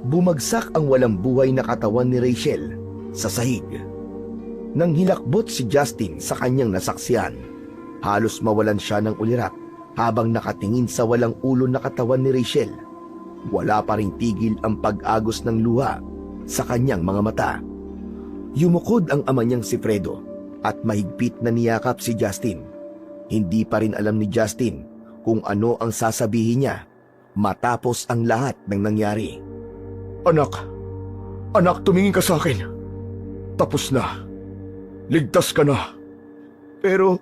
Bumagsak ang walang buhay na katawan ni Rachel sa sahig. Nang hilakbot si Justin sa kanyang nasaksihan, halos mawalan siya ng ulirap habang nakatingin sa walang ulo na katawan ni Rachel. Wala pa ring tigil ang pag-agos ng luha sa kanyang mga mata. Yumukod ang ama niyang si Fredo at mahigpit na niyakap si Justin. Hindi pa rin alam ni Justin kung ano ang sasabihin niya matapos ang lahat ng nangyari. Anak, tumingin ka sa akin. Tapos na. Ligtas ka na. Pero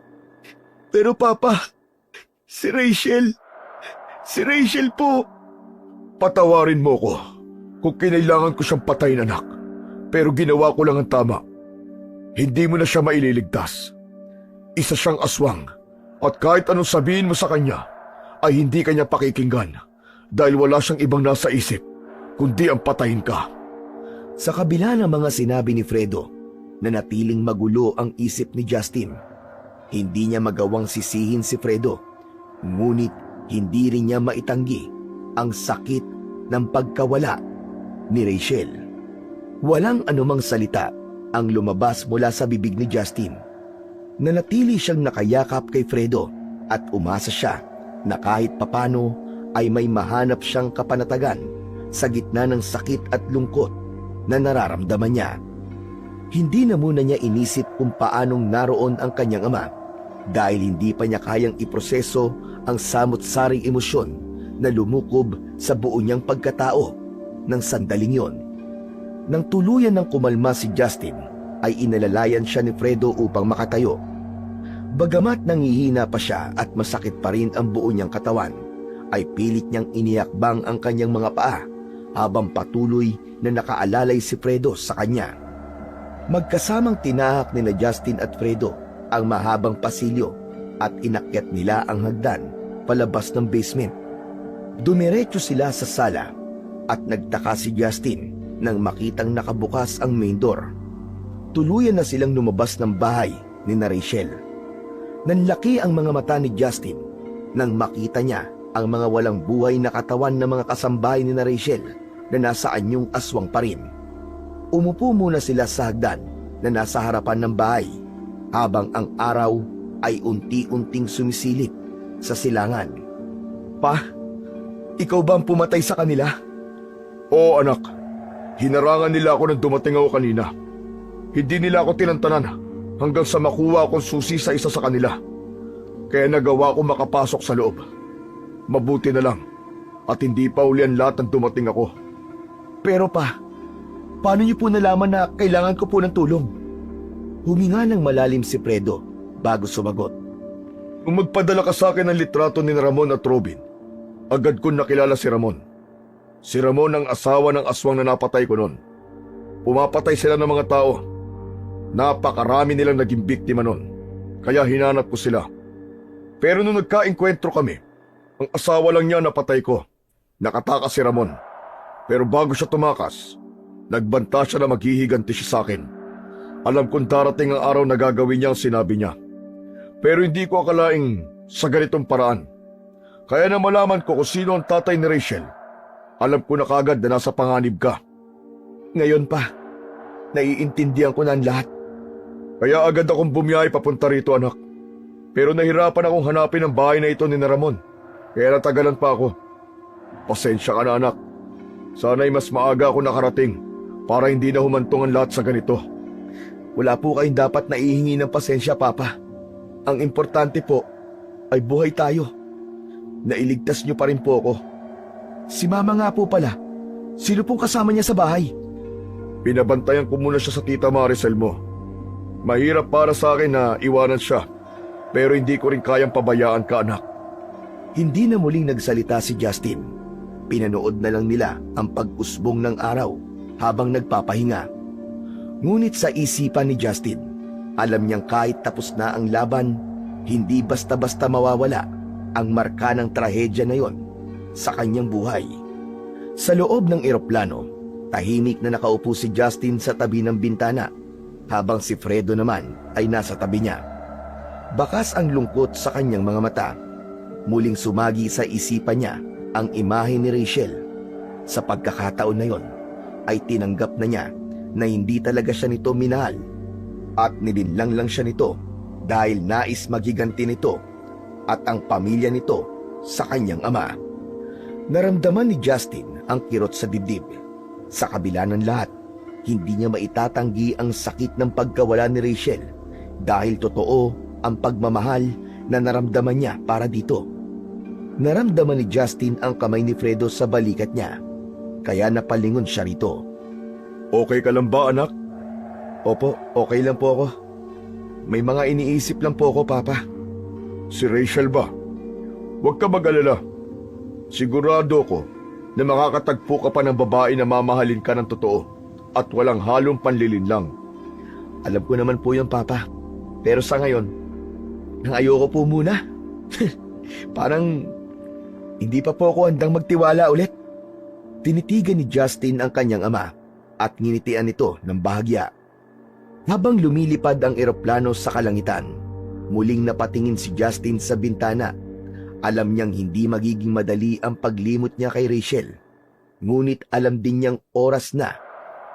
Papa, si Rachel po. Patawarin mo ko kung kinailangan ko siyang patayin, anak. Pero ginawa ko lang ang tama. Hindi mo na siya maililigtas. Isa siyang aswang at kahit anong sabihin mo sa kanya ay hindi kanya pakikinggan dahil wala siyang ibang nasa isip kundi ang patayin ka. Sa kabila ng mga sinabi ni Fredo, nanatiling magulo ang isip ni Justin. Hindi niya magawang sisihin si Fredo, ngunit hindi rin niya maitanggi ang sakit ng pagkawala ni Rachel. Walang anumang salita ang lumabas mula sa bibig ni Justin. Nanatili siyang nakayakap kay Fredo at umasa siya na kahit papano ay may mahanap siyang kapanatagan sa gitna ng sakit at lungkot na nararamdaman niya. Hindi na muna niya inisip kung paanong naroon ang kanyang ama dahil hindi pa niya kayang iproseso ang samot-saring emosyon na lumukob sa buo niyang pagkatao ng sandaling yon. Nang tuluyan ng kumalma si Justin, ay inalalayan siya ni Fredo upang makatayo. Bagamat nangihina pa siya at masakit pa rin ang buo niyang katawan, ay pilit niyang inihakbang ang kanyang mga paa habang patuloy na nakaalalay si Fredo sa kanya. Magkasamang tinahak nila Justin at Fredo ang mahabang pasilyo at inakyat nila ang hagdan palabas ng basement. Dumiretso sila sa sala at nagtaka si Justin nang makitang nakabukas ang main door. Tuluyan na silang lumabas ng bahay ni na Rachel. Nanlaki ang mga mata ni Justin nang makita niya ang mga walang buhay na katawan ng mga kasambahay ni na Rachel na nasa anyong aswang pa rin. Umupo muna sila sa hagdan na nasa harapan ng bahay habang ang araw ay unti-unting sumisilip sa silangan. Pa, ikaw ba ang pumatay sa kanila? Oo, anak. Hinarangan nila ako nang dumating ako kanina. Hindi nila ako tinantanan hanggang sa makuha akong susi sa isa sa kanila. Kaya nagawa ko makapasok sa loob. Mabuti na lang at hindi pa uli ang lahat ng dumating ako. Pero pa, paano niyo po nalaman na kailangan ko po ng tulong? Huminga ng malalim si Fredo bago sumagot. Nung magpadala ka sa akin ng litrato ni Ramon at Robin, agad ko nakilala si Ramon. Si Ramon ang asawa ng aswang na napatay ko noon. Pumapatay sila ng mga tao. Napakarami nilang naging biktima noon. Kaya hinanap ko sila. Pero nung nagkaengkwentro kami, ang asawa lang niya napatay ko. Nakatakas si Ramon. Pero bago siya tumakas, nagbanta siya na maghihiganti siya sa akin. Alam kong darating ang araw na gagawin niya ang sinabi niya. Pero hindi ko akalaing sa ganitong paraan. Kaya na malaman ko kung sino ang tatay ni Rachel, alam ko na kagad na nasa panganib ka. Ngayon pa, naiintindihan ko na ang lahat. Kaya agad akong bumiyahe papunta rito, anak. Pero nahirapan akong hanapin ang bahay na ito ni Ramon. Kaya natagalan pa ako. Pasensya ka na anak. Sana'y mas maaga ako nakarating para hindi na humantong ang lahat sa ganito. Wala po kayong dapat na ihingi ng pasensya, Papa. Ang importante po ay buhay tayo. Nailigtas niyo pa rin po ako. Si Mama nga po pala. Sino pong kasama niya sa bahay? Binabantayan ko muna siya sa tita Maricel mo. Mahirap para sa akin na iwanan siya, pero hindi ko rin kayang pabayaan ka anak. Hindi na muling nagsalita si Justin. Pinanood na lang nila ang pag-usbong ng araw habang nagpapahinga. Ngunit sa isipan ni Justin, alam niyang kahit tapos na ang laban, hindi basta-basta mawawala ang marka ng trahedya na yon sa kanyang buhay. Sa loob ng eroplano, tahimik na nakaupo si Justin sa tabi ng bintana habang si Fredo naman ay nasa tabi niya. Bakas ang lungkot sa kanyang mga mata. Muling sumagi sa isipan niya ang imahe ni Rachel. Sa pagkakataon na yon, ay tinanggap na niya na hindi talaga siya nito minahal at nilinlang lang siya nito dahil nais magiganti nito at ang pamilya nito sa kanyang ama. Naramdaman ni Justin ang kirot sa dibdib. Sa kabila ng lahat, hindi niya maitatanggi ang sakit ng pagkawala ni Rachel dahil totoo ang pagmamahal na naramdaman niya para dito. Naramdaman ni Justin ang kamay ni Fredo sa balikat niya, kaya napalingon siya rito. Okay ka lang ba anak? Opo, okay lang po ako. May mga iniisip lang po ako, Papa. Si Rachel ba? Huwag ka mag-alala. Sigurado ko na makakatagpo ka pa ng babae na mamahalin ka ng totoo at walang halong panlilinlang. Alam ko naman po yun, Papa. Pero sa ngayon, nang ayoko po muna. Parang hindi pa po ako handang magtiwala ulit. Tinitigan ni Justin ang kanyang ama at nginitian ito ng bahagya. Habang lumilipad ang eroplano sa kalangitan, muling napatingin si Justin sa bintana. Alam niyang hindi magiging madali ang paglimot niya kay Rachel. Ngunit alam din niyang oras na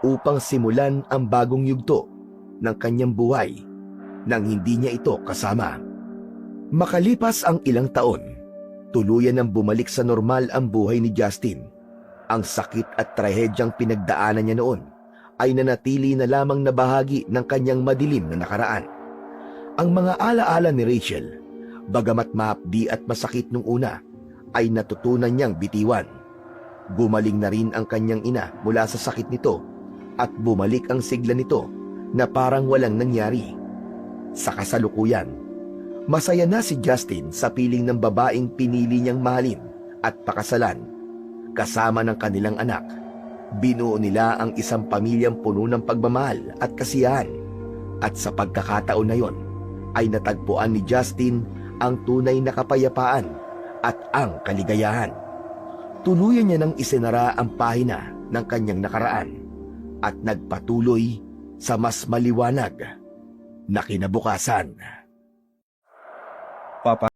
upang simulan ang bagong yugto ng kanyang buhay nang hindi niya ito kasama. Makalipas ang ilang taon, tuluyan nang bumalik sa normal ang buhay ni Justin. Ang sakit at trahedyang pinagdaanan niya noon ay nanatili na lamang na bahagi ng kanyang madilim na nakaraan. Ang mga alaala ni Rachel, bagamat mahapdi at masakit nung una, ay natutunan niyang bitiwan. Gumaling na rin ang kanyang ina mula sa sakit nito at bumalik ang sigla nito na parang walang nangyari. Sa kasalukuyan, masaya na si Justin sa piling ng babaeng pinili niyang mahalin at pakasalan. Kasama ng kanilang anak, binuo nila ang isang pamilyang puno ng pagmamahal at kasiyahan. At sa pagkakataon na yon, ay natagpuan ni Justin ang tunay na kapayapaan at ang kaligayahan. Tuluyan niya nang isinara ang pahina ng kanyang nakaraan at nagpatuloy sa mas maliwanag na kinabukasan. Papa.